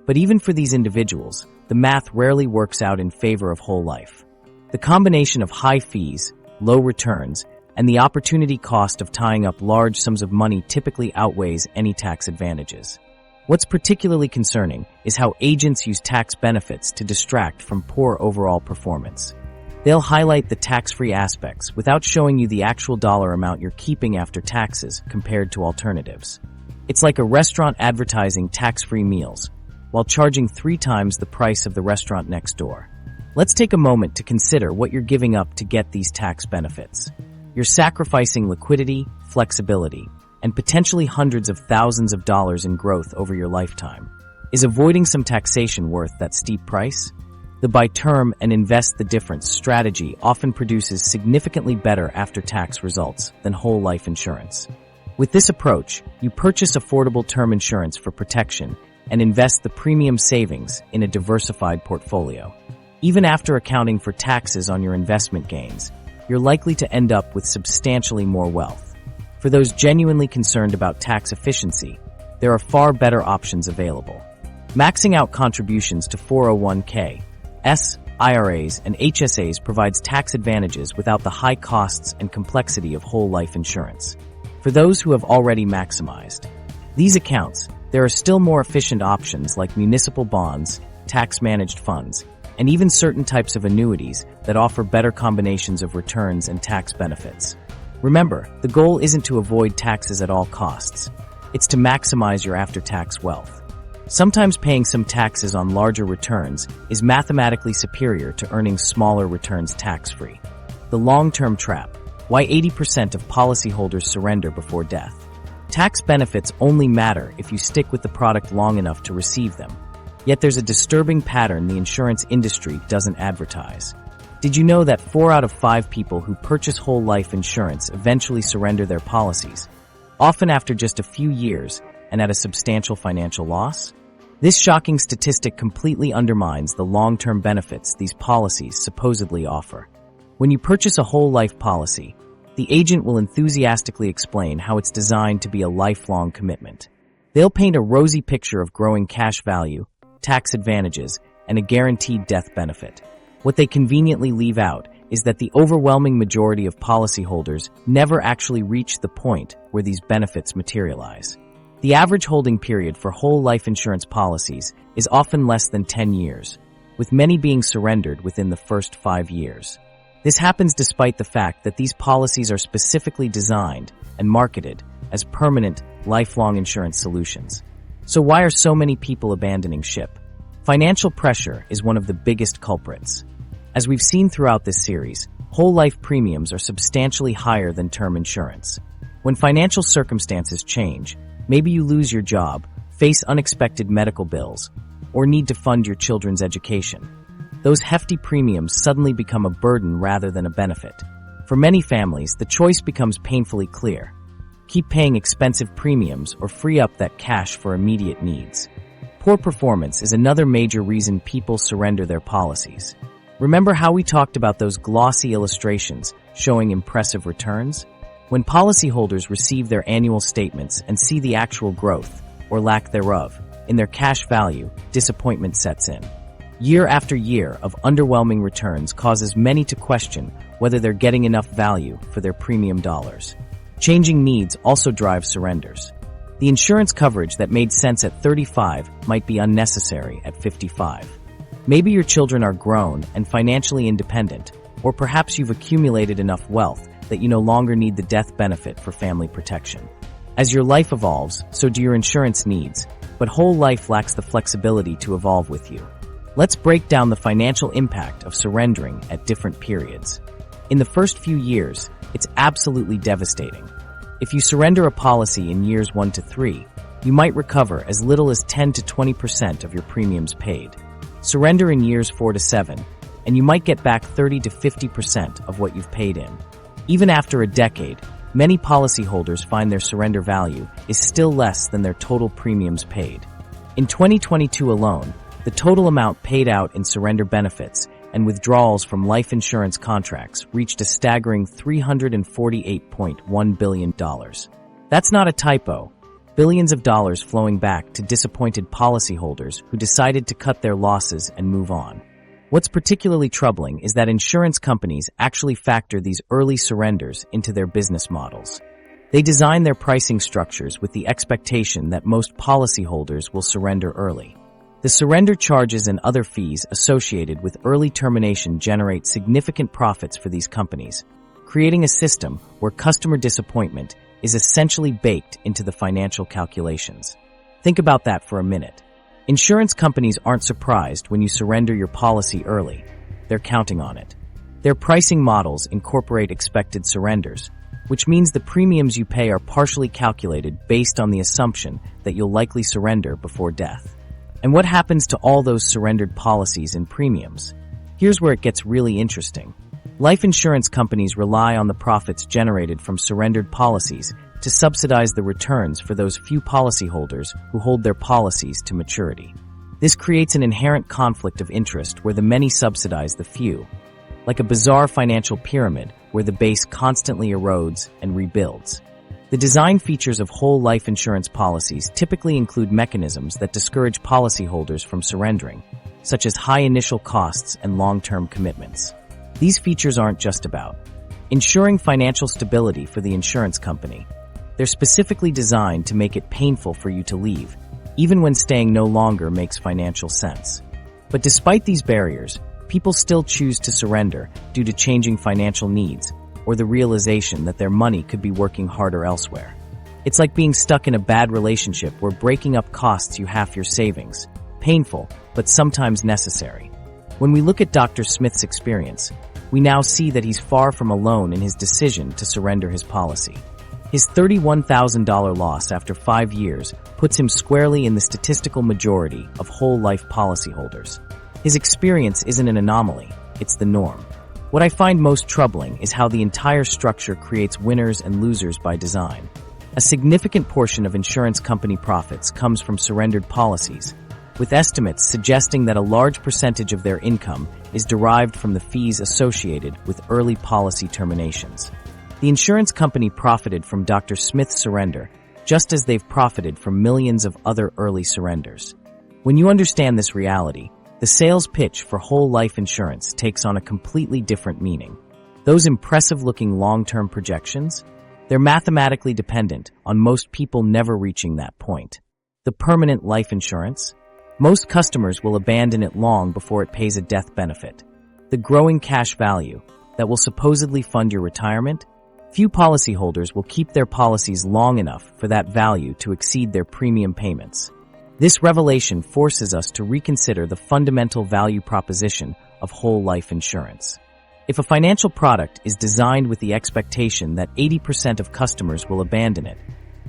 But even for these individuals, the math rarely works out in favor of whole life. The combination of high fees, low returns, and the opportunity cost of tying up large sums of money typically outweighs any tax advantages. What's particularly concerning is how agents use tax benefits to distract from poor overall performance. They'll highlight the tax-free aspects without showing you the actual dollar amount you're keeping after taxes compared to alternatives. It's like a restaurant advertising tax-free meals, while charging 3 times the price of the restaurant next door. Let's take a moment to consider what you're giving up to get these tax benefits. You're sacrificing liquidity, flexibility, and potentially hundreds of thousands of dollars in growth over your lifetime. Is avoiding some taxation worth that steep price? The buy term and invest the difference strategy often produces significantly better after-tax results than whole life insurance. With this approach, you purchase affordable term insurance for protection and invest the premium savings in a diversified portfolio. Even after accounting for taxes on your investment gains, you're likely to end up with substantially more wealth. For those genuinely concerned about tax efficiency, there are far better options available. Maxing out contributions to 401k, IRAs, and HSAs provides tax advantages without the high costs and complexity of whole life insurance. For those who have already maximized these accounts, there are still more efficient options like municipal bonds, tax-managed funds, and even certain types of annuities that offer better combinations of returns and tax benefits. Remember, the goal isn't to avoid taxes at all costs. It's to maximize your after-tax wealth. Sometimes paying some taxes on larger returns is mathematically superior to earning smaller returns tax-free. The long-term trap: why 80% of policyholders surrender before death. Tax benefits only matter if you stick with the product long enough to receive them. Yet there's a disturbing pattern the insurance industry doesn't advertise. Did you know that 4 out of 5 people who purchase whole life insurance eventually surrender their policies, often after just a few years and at a substantial financial loss? This shocking statistic completely undermines the long-term benefits these policies supposedly offer. When you purchase a whole life policy, the agent will enthusiastically explain how it's designed to be a lifelong commitment. They'll paint a rosy picture of growing cash value, tax advantages, and a guaranteed death benefit. What they conveniently leave out is that the overwhelming majority of policyholders never actually reach the point where these benefits materialize. The average holding period for whole life insurance policies is often less than 10 years, with many being surrendered within the first 5 years. This happens despite the fact that these policies are specifically designed and marketed as permanent, lifelong insurance solutions. So why are so many people abandoning ship? Financial pressure is one of the biggest culprits. As we've seen throughout this series, whole life premiums are substantially higher than term insurance. When financial circumstances change, maybe you lose your job, face unexpected medical bills, or need to fund your children's education. Those hefty premiums suddenly become a burden rather than a benefit. For many families, the choice becomes painfully clear. Keep paying expensive premiums or free up that cash for immediate needs. Poor performance is another major reason people surrender their policies. Remember how we talked about those glossy illustrations showing impressive returns? When policyholders receive their annual statements and see the actual growth, or lack thereof, in their cash value, disappointment sets in. Year after year of underwhelming returns causes many to question whether they're getting enough value for their premium dollars. Changing needs also drive surrenders. The insurance coverage that made sense at 35 might be unnecessary at 55. Maybe your children are grown and financially independent, or perhaps you've accumulated enough wealth that you no longer need the death benefit for family protection. As your life evolves, so do your insurance needs, but whole life lacks the flexibility to evolve with you. Let's break down the financial impact of surrendering at different periods. In the first few years, it's absolutely devastating. If you surrender a policy in years 1 to 3, you might recover as little as 10 to 20% of your premiums paid. Surrender in years 4 to 7, and you might get back 30 to 50% of what you've paid in. Even after a decade, many policyholders find their surrender value is still less than their total premiums paid. In 2022 alone, the total amount paid out in surrender benefits and withdrawals from life insurance contracts reached a staggering $348.1 billion. That's not a typo. Billions of dollars flowing back to disappointed policyholders who decided to cut their losses and move on. What's particularly troubling is that insurance companies actually factor these early surrenders into their business models. They design their pricing structures with the expectation that most policyholders will surrender early. The surrender charges and other fees associated with early termination generate significant profits for these companies, creating a system where customer disappointment is essentially baked into the financial calculations. Think about that for a minute. Insurance companies aren't surprised when you surrender your policy early. they're counting on it. Their pricing models incorporate expected surrenders, which means the premiums you pay are partially calculated based on the assumption that you'll likely surrender before death. And what happens to all those surrendered policies and premiums? Here's where it gets really interesting. Life insurance companies rely on the profits generated from surrendered policies to subsidize the returns for those few policyholders who hold their policies to maturity. This creates an inherent conflict of interest where the many subsidize the few, like a bizarre financial pyramid where the base constantly erodes and rebuilds. The design features of whole life insurance policies typically include mechanisms that discourage policyholders from surrendering, such as high initial costs and long-term commitments. These features aren't just about ensuring financial stability for the insurance company. They're specifically designed to make it painful for you to leave, even when staying no longer makes financial sense. But despite these barriers, people still choose to surrender due to changing financial needs or the realization that their money could be working harder elsewhere. It's like being stuck in a bad relationship where breaking up costs you half your savings. Painful, but sometimes necessary. When we look at Dr. Smith's experience, we now see that he's far from alone in his decision to surrender his policy. His $31,000 loss after 5 years puts him squarely in the statistical majority of whole life policyholders. His experience isn't an anomaly, it's the norm. What I find most troubling is how the entire structure creates winners and losers by design. A significant portion of insurance company profits comes from surrendered policies, with estimates suggesting that a large percentage of their income is derived from the fees associated with early policy terminations. The insurance company profited from Dr. Smith's surrender, just as they've profited from millions of other early surrenders. When you understand this reality, the sales pitch for whole life insurance takes on a completely different meaning. Those impressive-looking long-term projections? They're mathematically dependent on most people never reaching that point. The permanent life insurance? Most customers will abandon it long before it pays a death benefit. The growing cash value that will supposedly fund your retirement? Few policyholders will keep their policies long enough for that value to exceed their premium payments. This revelation forces us to reconsider the fundamental value proposition of whole life insurance. If a financial product is designed with the expectation that 80% of customers will abandon it,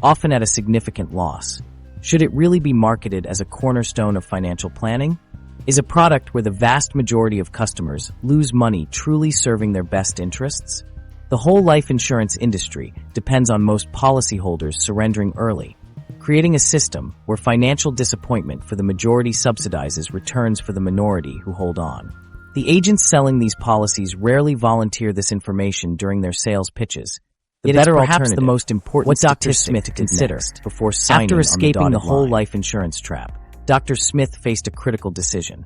often at a significant loss, should it really be marketed as a cornerstone of financial planning? Is a product where the vast majority of customers lose money truly serving their best interests? The whole life insurance industry depends on most policyholders surrendering early, creating a system where financial disappointment for the majority subsidizes returns for the minority who hold on. The agents selling these policies rarely volunteer this information during their sales pitches. The better perhaps the most important what Dr. Smith to consider before signing after escaping the whole life insurance trap. Dr. Smith faced a critical decision.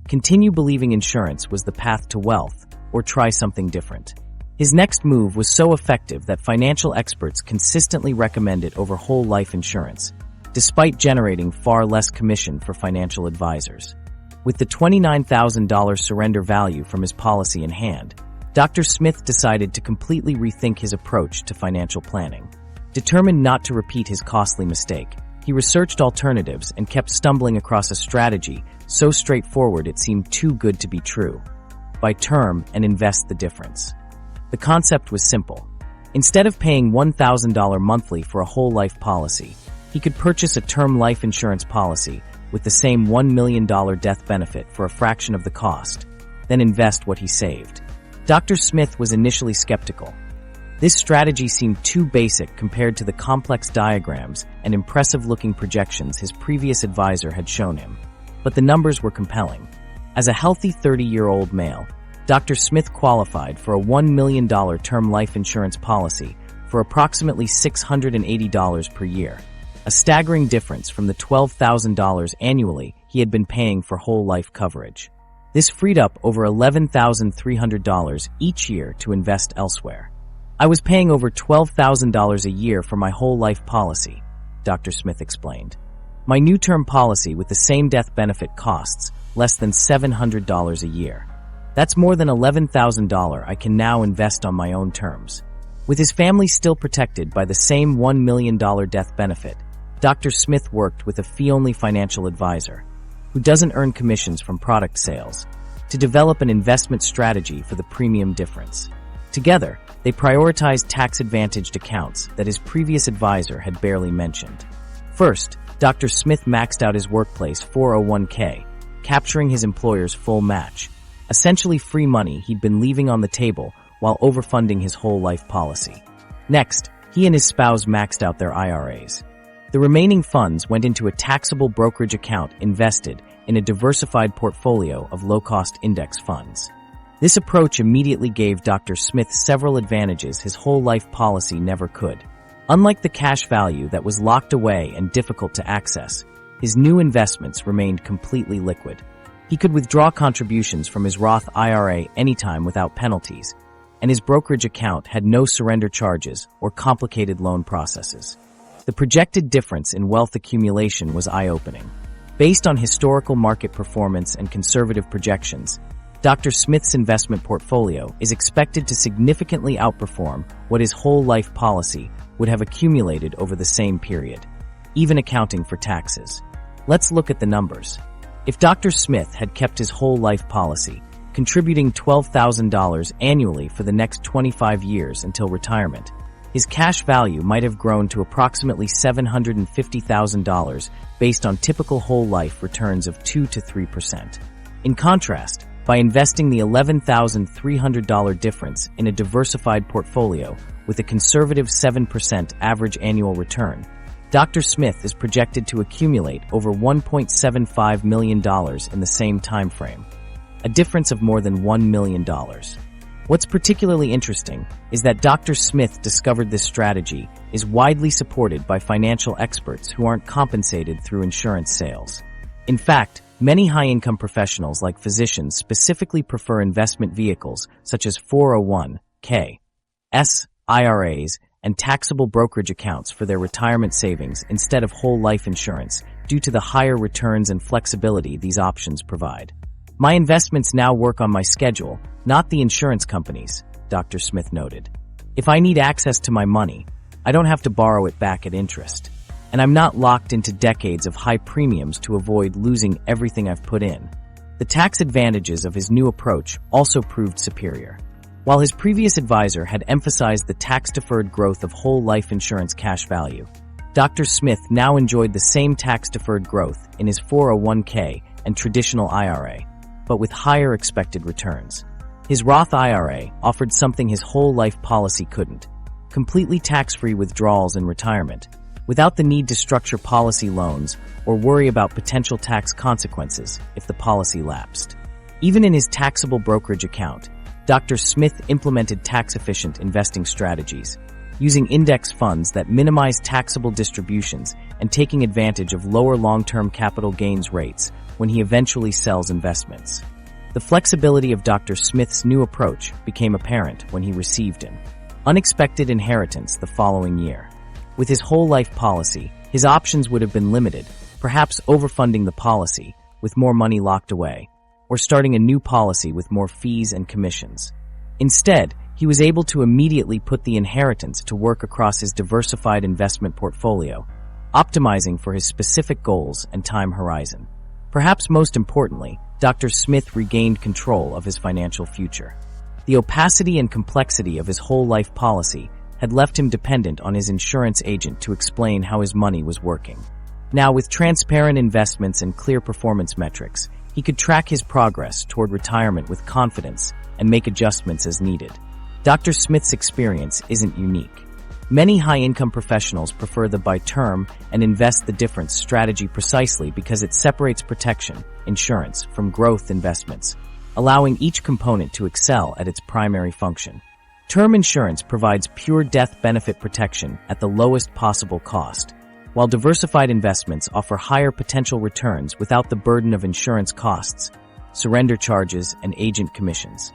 Continue believing insurance was the path to wealth, or try something different. His next move was so effective that financial experts consistently recommend it over whole life insurance, despite generating far less commission for financial advisors. With the $29,000 surrender value from his policy in hand, Dr. Smith decided to completely rethink his approach to financial planning. Determined not to repeat his costly mistake, he researched alternatives and kept stumbling across a strategy so straightforward it seemed too good to be true. Buy term and invest the difference. The concept was simple. Instead of paying $1,000 monthly for a whole life policy, he could purchase a term life insurance policy with the same $1 million death benefit for a fraction of the cost, then invest what he saved. Dr. Smith was initially skeptical. This strategy seemed too basic compared to the complex diagrams and impressive-looking projections his previous advisor had shown him. But the numbers were compelling. As a healthy 30-year-old male, Dr. Smith qualified for a $1 million term life insurance policy for approximately $680 per year, a staggering difference from the $12,000 annually he had been paying for whole life coverage. This freed up over $11,300 each year to invest elsewhere. I was paying over $12,000 a year for my whole life policy, Dr. Smith explained. My new term policy with the same death benefit costs less than $700 a year. That's more than $11,000 I can now invest on my own terms. With his family still protected by the same $1 million death benefit, Dr. Smith worked with a fee-only financial advisor, who doesn't earn commissions from product sales, to develop an investment strategy for the premium difference. Together, they prioritized tax-advantaged accounts that his previous advisor had barely mentioned. First, Dr. Smith maxed out his workplace 401k, capturing his employer's full match, essentially free money he'd been leaving on the table while overfunding his whole life policy. Next, he and his spouse maxed out their IRAs. The remaining funds went into a taxable brokerage account invested in a diversified portfolio of low-cost index funds. This approach immediately gave Dr. Smith several advantages his whole life policy never could. Unlike the cash value that was locked away and difficult to access, his new investments remained completely liquid. He could withdraw contributions from his Roth IRA anytime without penalties, and his brokerage account had no surrender charges or complicated loan processes. The projected difference in wealth accumulation was eye-opening. Based on historical market performance and conservative projections, Dr. Smith's investment portfolio is expected to significantly outperform what his whole life policy would have accumulated over the same period, even accounting for taxes. Let's look at the numbers. If Dr. Smith had kept his whole life policy, contributing $12,000 annually for the next 25 years until retirement, his cash value might have grown to approximately $750,000 based on typical whole life returns of 2 to 3%. In contrast, by investing the $11,300 difference in a diversified portfolio with a conservative 7% average annual return, Dr. Smith is projected to accumulate over $1.75 million in the same time frame, a difference of more than $1 million. What's particularly interesting is that Dr. Smith discovered this strategy is widely supported by financial experts who aren't compensated through insurance sales. In fact, many high-income professionals like physicians specifically prefer investment vehicles such as 401k, IRAs, and taxable brokerage accounts for their retirement savings instead of whole life insurance due to the higher returns and flexibility these options provide. My investments now work on my schedule, not the insurance companies, Dr. Smith noted. If I need access to my money, I don't have to borrow it back at interest. And I'm not locked into decades of high premiums to avoid losing everything I've put in. The tax advantages of his new approach also proved superior. While his previous advisor had emphasized the tax-deferred growth of whole life insurance cash value, Dr. Smith now enjoyed the same tax-deferred growth in his 401k and traditional IRA, but with higher expected returns. His Roth IRA offered something his whole life policy couldn't: completely tax-free withdrawals in retirement, without the need to structure policy loans or worry about potential tax consequences if the policy lapsed. Even in his taxable brokerage account, Dr. Smith implemented tax-efficient investing strategies, using index funds that minimize taxable distributions and taking advantage of lower long-term capital gains rates when he eventually sells investments. The flexibility of Dr. Smith's new approach became apparent when he received an unexpected inheritance the following year. With his whole life policy, his options would have been limited, perhaps overfunding the policy with more money locked away, or starting a new policy with more fees and commissions. Instead, he was able to immediately put the inheritance to work across his diversified investment portfolio, optimizing for his specific goals and time horizon. Perhaps most importantly, Dr. Smith regained control of his financial future. The opacity and complexity of his whole life policy had left him dependent on his insurance agent to explain how his money was working. Now, with transparent investments and clear performance metrics, he could track his progress toward retirement with confidence and make adjustments as needed. Dr. Smith's experience isn't unique. Many high-income professionals prefer the buy term and invest the difference strategy precisely because it separates protection, insurance, from growth investments, allowing each component to excel at its primary function. Term insurance provides pure death benefit protection at the lowest possible cost, while diversified investments offer higher potential returns without the burden of insurance costs, surrender charges, and agent commissions.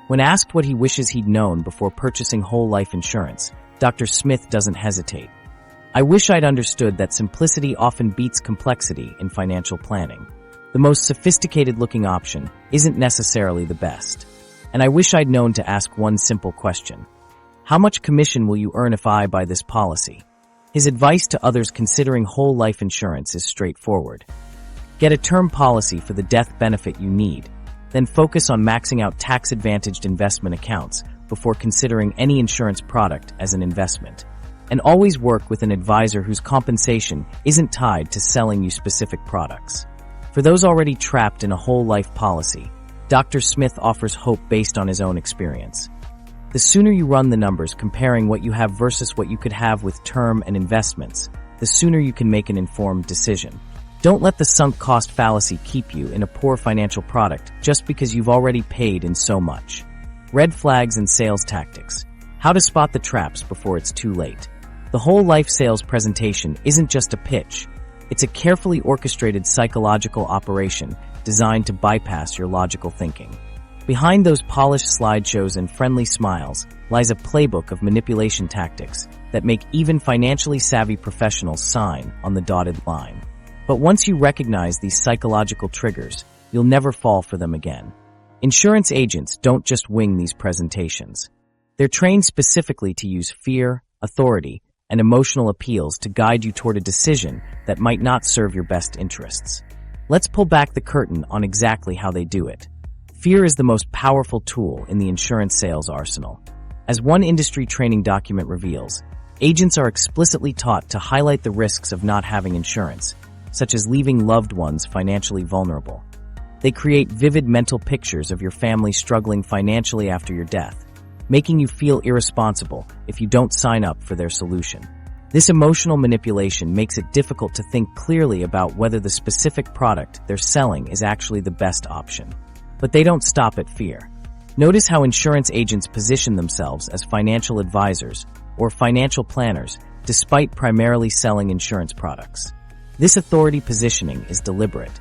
When asked what he wishes he'd known before purchasing whole life insurance, Dr. Smith doesn't hesitate. "I wish I'd understood that simplicity often beats complexity in financial planning. The most sophisticated-looking option isn't necessarily the best. And I wish I'd known to ask one simple question. How much commission will you earn if I buy this policy?" His advice to others considering whole life insurance is straightforward. Get a term policy for the death benefit you need, Then focus on maxing out tax-advantaged investment accounts before considering any insurance product as an investment. And always work with an advisor whose compensation isn't tied to selling you specific products. For those already trapped in a whole life policy, Dr. Smith offers hope based on his own experience. The sooner you run the numbers comparing what you have versus what you could have with term and investments, the sooner you can make an informed decision. Don't let the sunk cost fallacy keep you in a poor financial product just because you've already paid in so much. Red flags and sales tactics. How to spot the traps before it's too late. The whole life sales presentation isn't just a pitch. It's a carefully orchestrated psychological operation designed to bypass your logical thinking. Behind those polished slideshows and friendly smiles lies a playbook of manipulation tactics that make even financially savvy professionals sign on the dotted line. But once you recognize these psychological triggers, you'll never fall for them again. Insurance agents don't just wing these presentations. They're trained specifically to use fear, authority, and emotional appeals to guide you toward a decision that might not serve your best interests. Let's pull back the curtain on exactly how they do it. Fear is the most powerful tool in the insurance sales arsenal. As one industry training document reveals, agents are explicitly taught to highlight the risks of not having insurance, such as leaving loved ones financially vulnerable. They create vivid mental pictures of your family struggling financially after your death, making you feel irresponsible if you don't sign up for their solution. This emotional manipulation makes it difficult to think clearly about whether the specific product they're selling is actually the best option. But they don't stop at fear. Notice how insurance agents position themselves as financial advisors or financial planners despite primarily selling insurance products. This authority positioning is deliberate.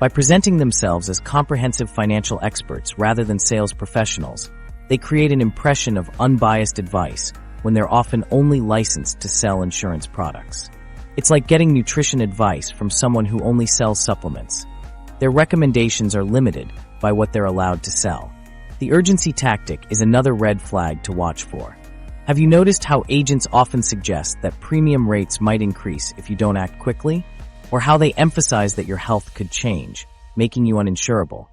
By presenting themselves as comprehensive financial experts rather than sales professionals, they create an impression of unbiased advice when they're often only licensed to sell insurance products. It's like getting nutrition advice from someone who only sells supplements. Their recommendations are limited by what they're allowed to sell. The urgency tactic is another red flag to watch for. Have you noticed how agents often suggest that premium rates might increase if you don't act quickly? Or how they emphasize that your health could change, making you uninsurable?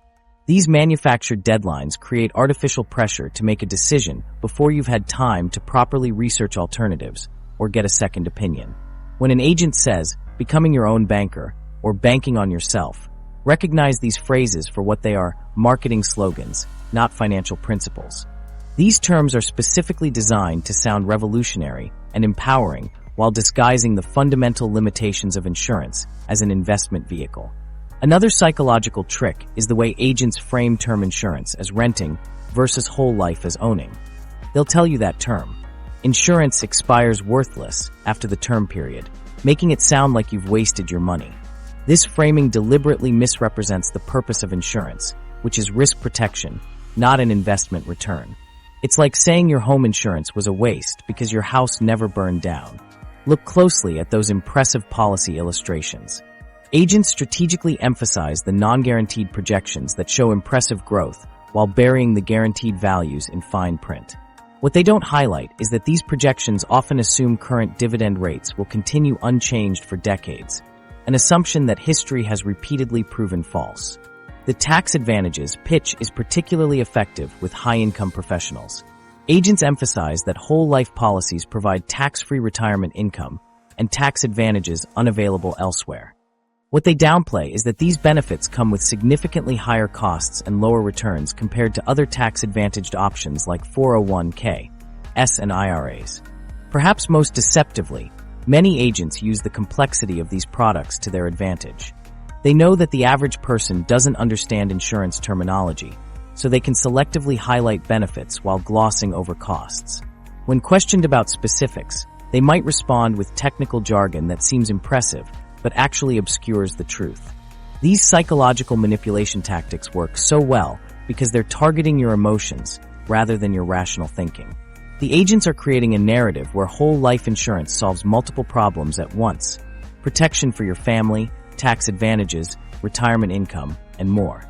These manufactured deadlines create artificial pressure to make a decision before you've had time to properly research alternatives or get a second opinion. When an agent says, becoming your own banker, or banking on yourself, recognize these phrases for what they are: marketing slogans, not financial principles. These terms are specifically designed to sound revolutionary and empowering while disguising the fundamental limitations of insurance as an investment vehicle. Another psychological trick is the way agents frame term insurance as renting versus whole life as owning. They'll tell you that term insurance expires worthless after the term period, making it sound like you've wasted your money. This framing deliberately misrepresents the purpose of insurance, which is risk protection, not an investment return. It's like saying your home insurance was a waste because your house never burned down. Look closely at those impressive policy illustrations. Agents strategically emphasize the non-guaranteed projections that show impressive growth while burying the guaranteed values in fine print. What they don't highlight is that these projections often assume current dividend rates will continue unchanged for decades, an assumption that history has repeatedly proven false. The tax advantages pitch is particularly effective with high-income professionals. Agents emphasize that whole life policies provide tax-free retirement income and tax advantages unavailable elsewhere. What they downplay is that these benefits come with significantly higher costs and lower returns compared to other tax-advantaged options like 401k, and IRAs. Perhaps most deceptively, many agents use the complexity of these products to their advantage. They know that the average person doesn't understand insurance terminology, so they can selectively highlight benefits while glossing over costs. When questioned about specifics, they might respond with technical jargon that seems impressive, but actually obscures the truth. These psychological manipulation tactics work so well because they're targeting your emotions rather than your rational thinking. The agents are creating a narrative where whole life insurance solves multiple problems at once: protection for your family, tax advantages, retirement income, and more.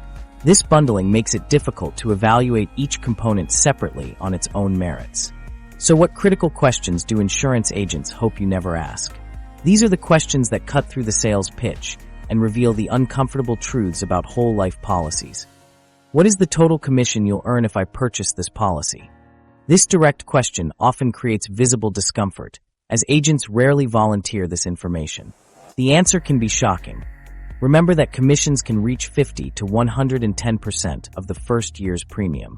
This bundling makes it difficult to evaluate each component separately on its own merits. So what critical questions do insurance agents hope you never ask? These are the questions that cut through the sales pitch and reveal the uncomfortable truths about whole life policies. What is the total commission you'll earn if I purchase this policy? This direct question often creates visible discomfort, as agents rarely volunteer this information. The answer can be shocking. Remember that commissions can reach 50 to 110% of the first year's premium.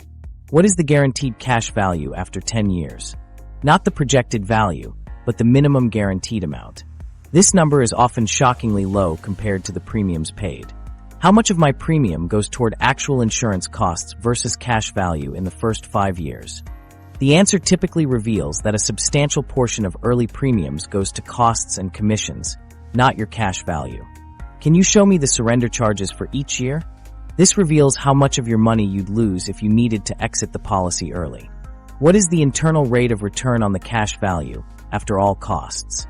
What is the guaranteed cash value after 10 years? Not the projected value, but the minimum guaranteed amount. This number is often shockingly low compared to the premiums paid. How much of my premium goes toward actual insurance costs versus cash value in the first 5 years? The answer typically reveals that a substantial portion of early premiums goes to costs and commissions, not your cash value. Can you show me the surrender charges for each year? This reveals how much of your money you'd lose if you needed to exit the policy early. What is the internal rate of return on the cash value after all costs?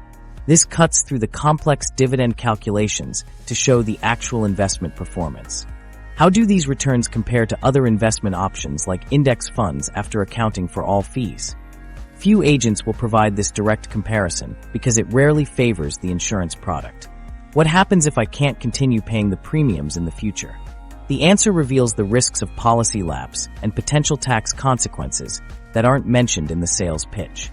This cuts through the complex dividend calculations to show the actual investment performance. How do these returns compare to other investment options like index funds after accounting for all fees? Few agents will provide this direct comparison because it rarely favors the insurance product. What happens if I can't continue paying the premiums in the future? The answer reveals the risks of policy lapse and potential tax consequences that aren't mentioned in the sales pitch.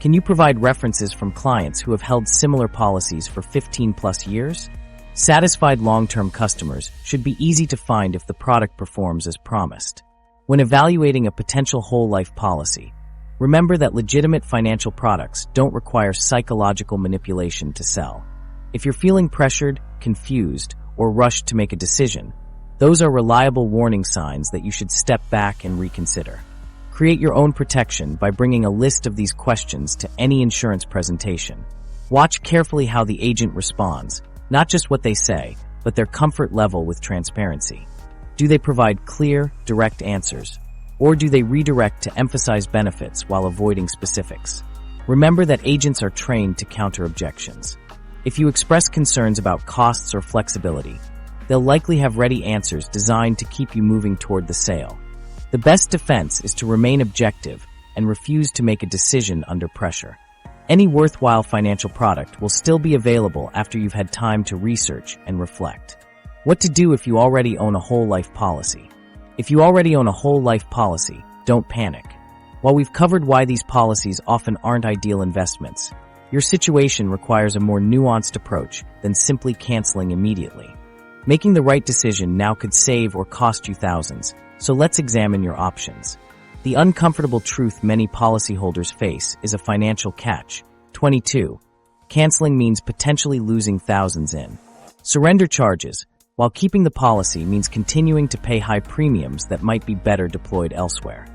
Can you provide references from clients who have held similar policies for 15+ years? Satisfied long-term customers should be easy to find if the product performs as promised. When evaluating a potential whole-life policy, remember that legitimate financial products don't require psychological manipulation to sell. If you're feeling pressured, confused, or rushed to make a decision, those are reliable warning signs that you should step back and reconsider. Create your own protection by bringing a list of these questions to any insurance presentation. Watch carefully how the agent responds, not just what they say, but their comfort level with transparency. Do they provide clear, direct answers, or do they redirect to emphasize benefits while avoiding specifics? Remember that agents are trained to counter objections. If you express concerns about costs or flexibility, they'll likely have ready answers designed to keep you moving toward the sale. The best defense is to remain objective and refuse to make a decision under pressure. Any worthwhile financial product will still be available after you've had time to research and reflect. What to do if you already own a whole life policy? If you already own a whole life policy, don't panic. While we've covered why these policies often aren't ideal investments, your situation requires a more nuanced approach than simply canceling immediately. Making the right decision now could save or cost you thousands, so let's examine your options. The uncomfortable truth many policyholders face is a financial catch. 22. Canceling means potentially losing thousands in. Surrender charges, while keeping the policy, means continuing to pay high premiums that might be better deployed elsewhere.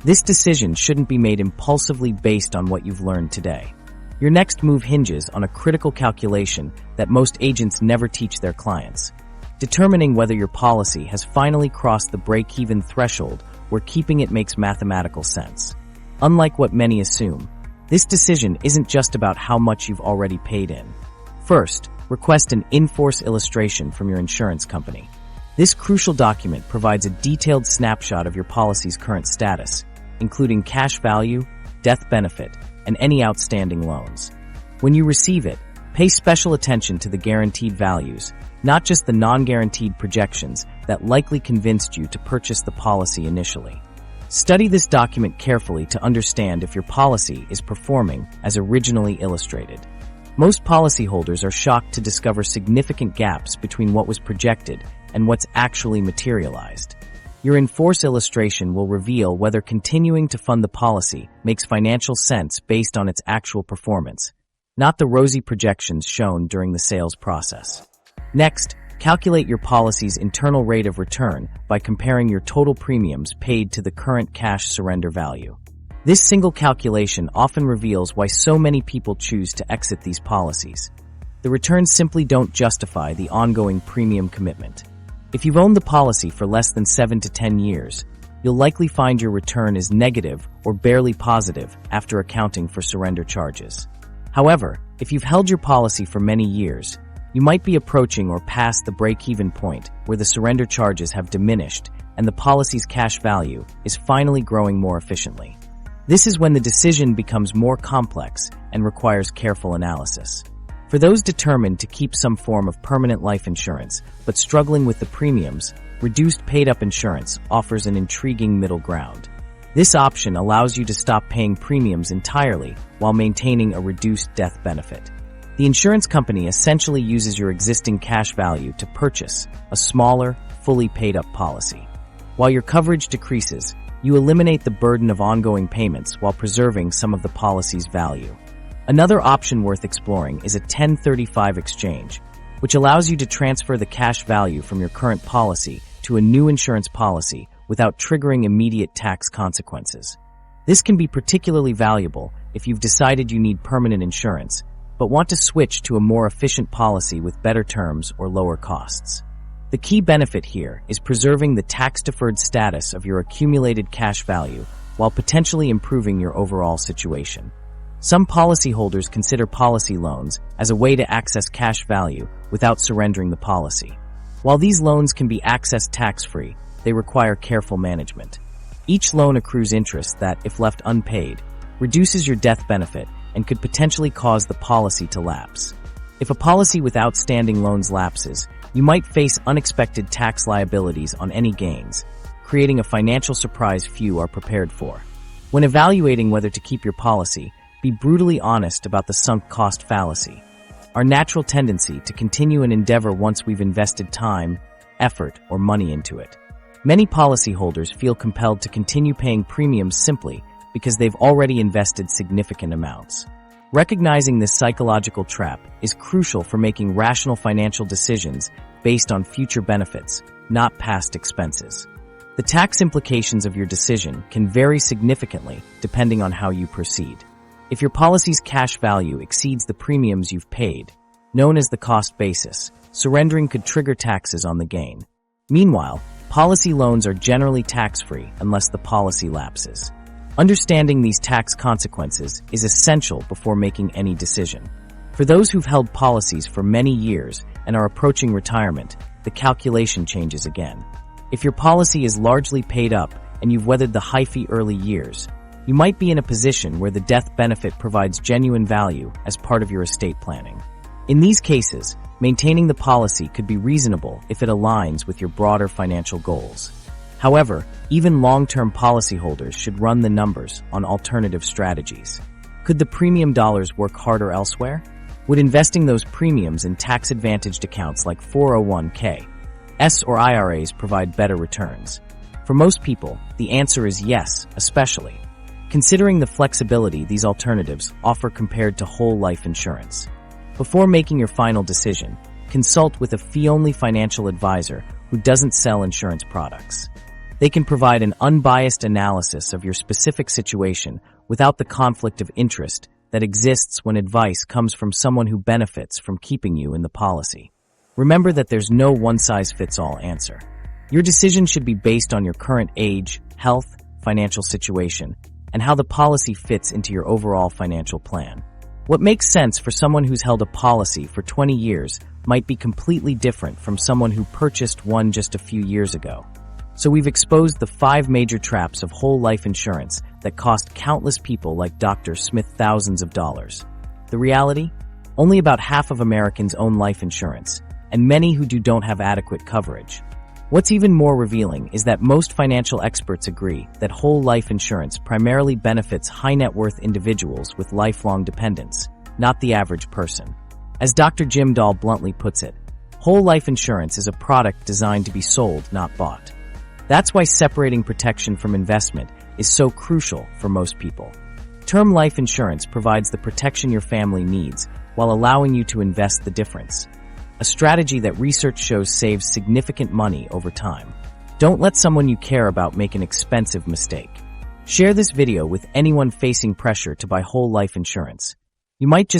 This decision shouldn't be made impulsively based on what you've learned today. Your next move hinges on a critical calculation that most agents never teach their clients. Determining whether your policy has finally crossed the break-even threshold where keeping it makes mathematical sense. Unlike what many assume, this decision isn't just about how much you've already paid in. First, request an in-force illustration from your insurance company. This crucial document provides a detailed snapshot of your policy's current status, including cash value, death benefit, and any outstanding loans. When you receive it, pay special attention to the guaranteed values, not just the non-guaranteed projections that likely convinced you to purchase the policy initially. Study this document carefully to understand if your policy is performing as originally illustrated. Most policyholders are shocked to discover significant gaps between what was projected and what's actually materialized. Your in-force illustration will reveal whether continuing to fund the policy makes financial sense based on its actual performance, not the rosy projections shown during the sales process. Next, calculate your policy's internal rate of return by comparing your total premiums paid to the current cash surrender value. This single calculation often reveals why so many people choose to exit these policies. The returns simply don't justify the ongoing premium commitment. If you've owned the policy for less than 7 to 10 years, you'll likely find your return is negative or barely positive after accounting for surrender charges. However, if you've held your policy for many years, you might be approaching or past the break-even point where the surrender charges have diminished and the policy's cash value is finally growing more efficiently. This is when the decision becomes more complex and requires careful analysis. For those determined to keep some form of permanent life insurance but struggling with the premiums, reduced paid-up insurance offers an intriguing middle ground. This option allows you to stop paying premiums entirely while maintaining a reduced death benefit. The insurance company essentially uses your existing cash value to purchase a smaller, fully paid-up policy. While your coverage decreases, you eliminate the burden of ongoing payments while preserving some of the policy's value. Another option worth exploring is a 1035 exchange, which allows you to transfer the cash value from your current policy to a new insurance policy without triggering immediate tax consequences. This can be particularly valuable if you've decided you need permanent insurance, but want to switch to a more efficient policy with better terms or lower costs. The key benefit here is preserving the tax-deferred status of your accumulated cash value while potentially improving your overall situation. Some policyholders consider policy loans as a way to access cash value without surrendering the policy. While these loans can be accessed tax-free, they require careful management. Each loan accrues interest that, if left unpaid, reduces your death benefit and could potentially cause the policy to lapse. If a policy with outstanding loans lapses, you might face unexpected tax liabilities on any gains, creating a financial surprise few are prepared for. When evaluating whether to keep your policy, be brutally honest about the sunk cost fallacy, our natural tendency to continue an endeavor once we've invested time, effort, or money into it. Many policyholders feel compelled to continue paying premiums simply because they've already invested significant amounts. Recognizing this psychological trap is crucial for making rational financial decisions based on future benefits, not past expenses. The tax implications of your decision can vary significantly depending on how you proceed. If your policy's cash value exceeds the premiums you've paid, known as the cost basis, surrendering could trigger taxes on the gain. Meanwhile, policy loans are generally tax-free unless the policy lapses. Understanding these tax consequences is essential before making any decision. For those who've held policies for many years and are approaching retirement, the calculation changes again. If your policy is largely paid up and you've weathered the hyphy early years, you might be in a position where the death benefit provides genuine value as part of your estate planning. In these cases, maintaining the policy could be reasonable if it aligns with your broader financial goals. However, even long-term policyholders should run the numbers on alternative strategies. Could the premium dollars work harder elsewhere? Would investing those premiums in tax-advantaged accounts like 401k, or IRAs provide better returns? For most people, the answer is yes, especially considering the flexibility these alternatives offer compared to whole life insurance. Before making your final decision, consult with a fee-only financial advisor who doesn't sell insurance products. They can provide an unbiased analysis of your specific situation without the conflict of interest that exists when advice comes from someone who benefits from keeping you in the policy. Remember that there's no one-size-fits-all answer. Your decision should be based on your current age, health, financial situation, and how the policy fits into your overall financial plan. What makes sense for someone who's held a policy for 20 years might be completely different from someone who purchased one just a few years ago. So we've exposed the 5 major traps of whole life insurance that cost countless people like Dr. Smith thousands of dollars. The reality? Only about half of Americans own life insurance, and many who don't have adequate coverage. What's even more revealing is that most financial experts agree that whole life insurance primarily benefits high net worth individuals with lifelong dependents, not the average person. As Dr. Jim Dahl bluntly puts it, whole life insurance is a product designed to be sold, not bought. That's why separating protection from investment is so crucial for most people. Term life insurance provides the protection your family needs while allowing you to invest the difference. A strategy that research shows saves significant money over time. Don't let someone you care about make an expensive mistake. Share this video with anyone facing pressure to buy whole life insurance. You might just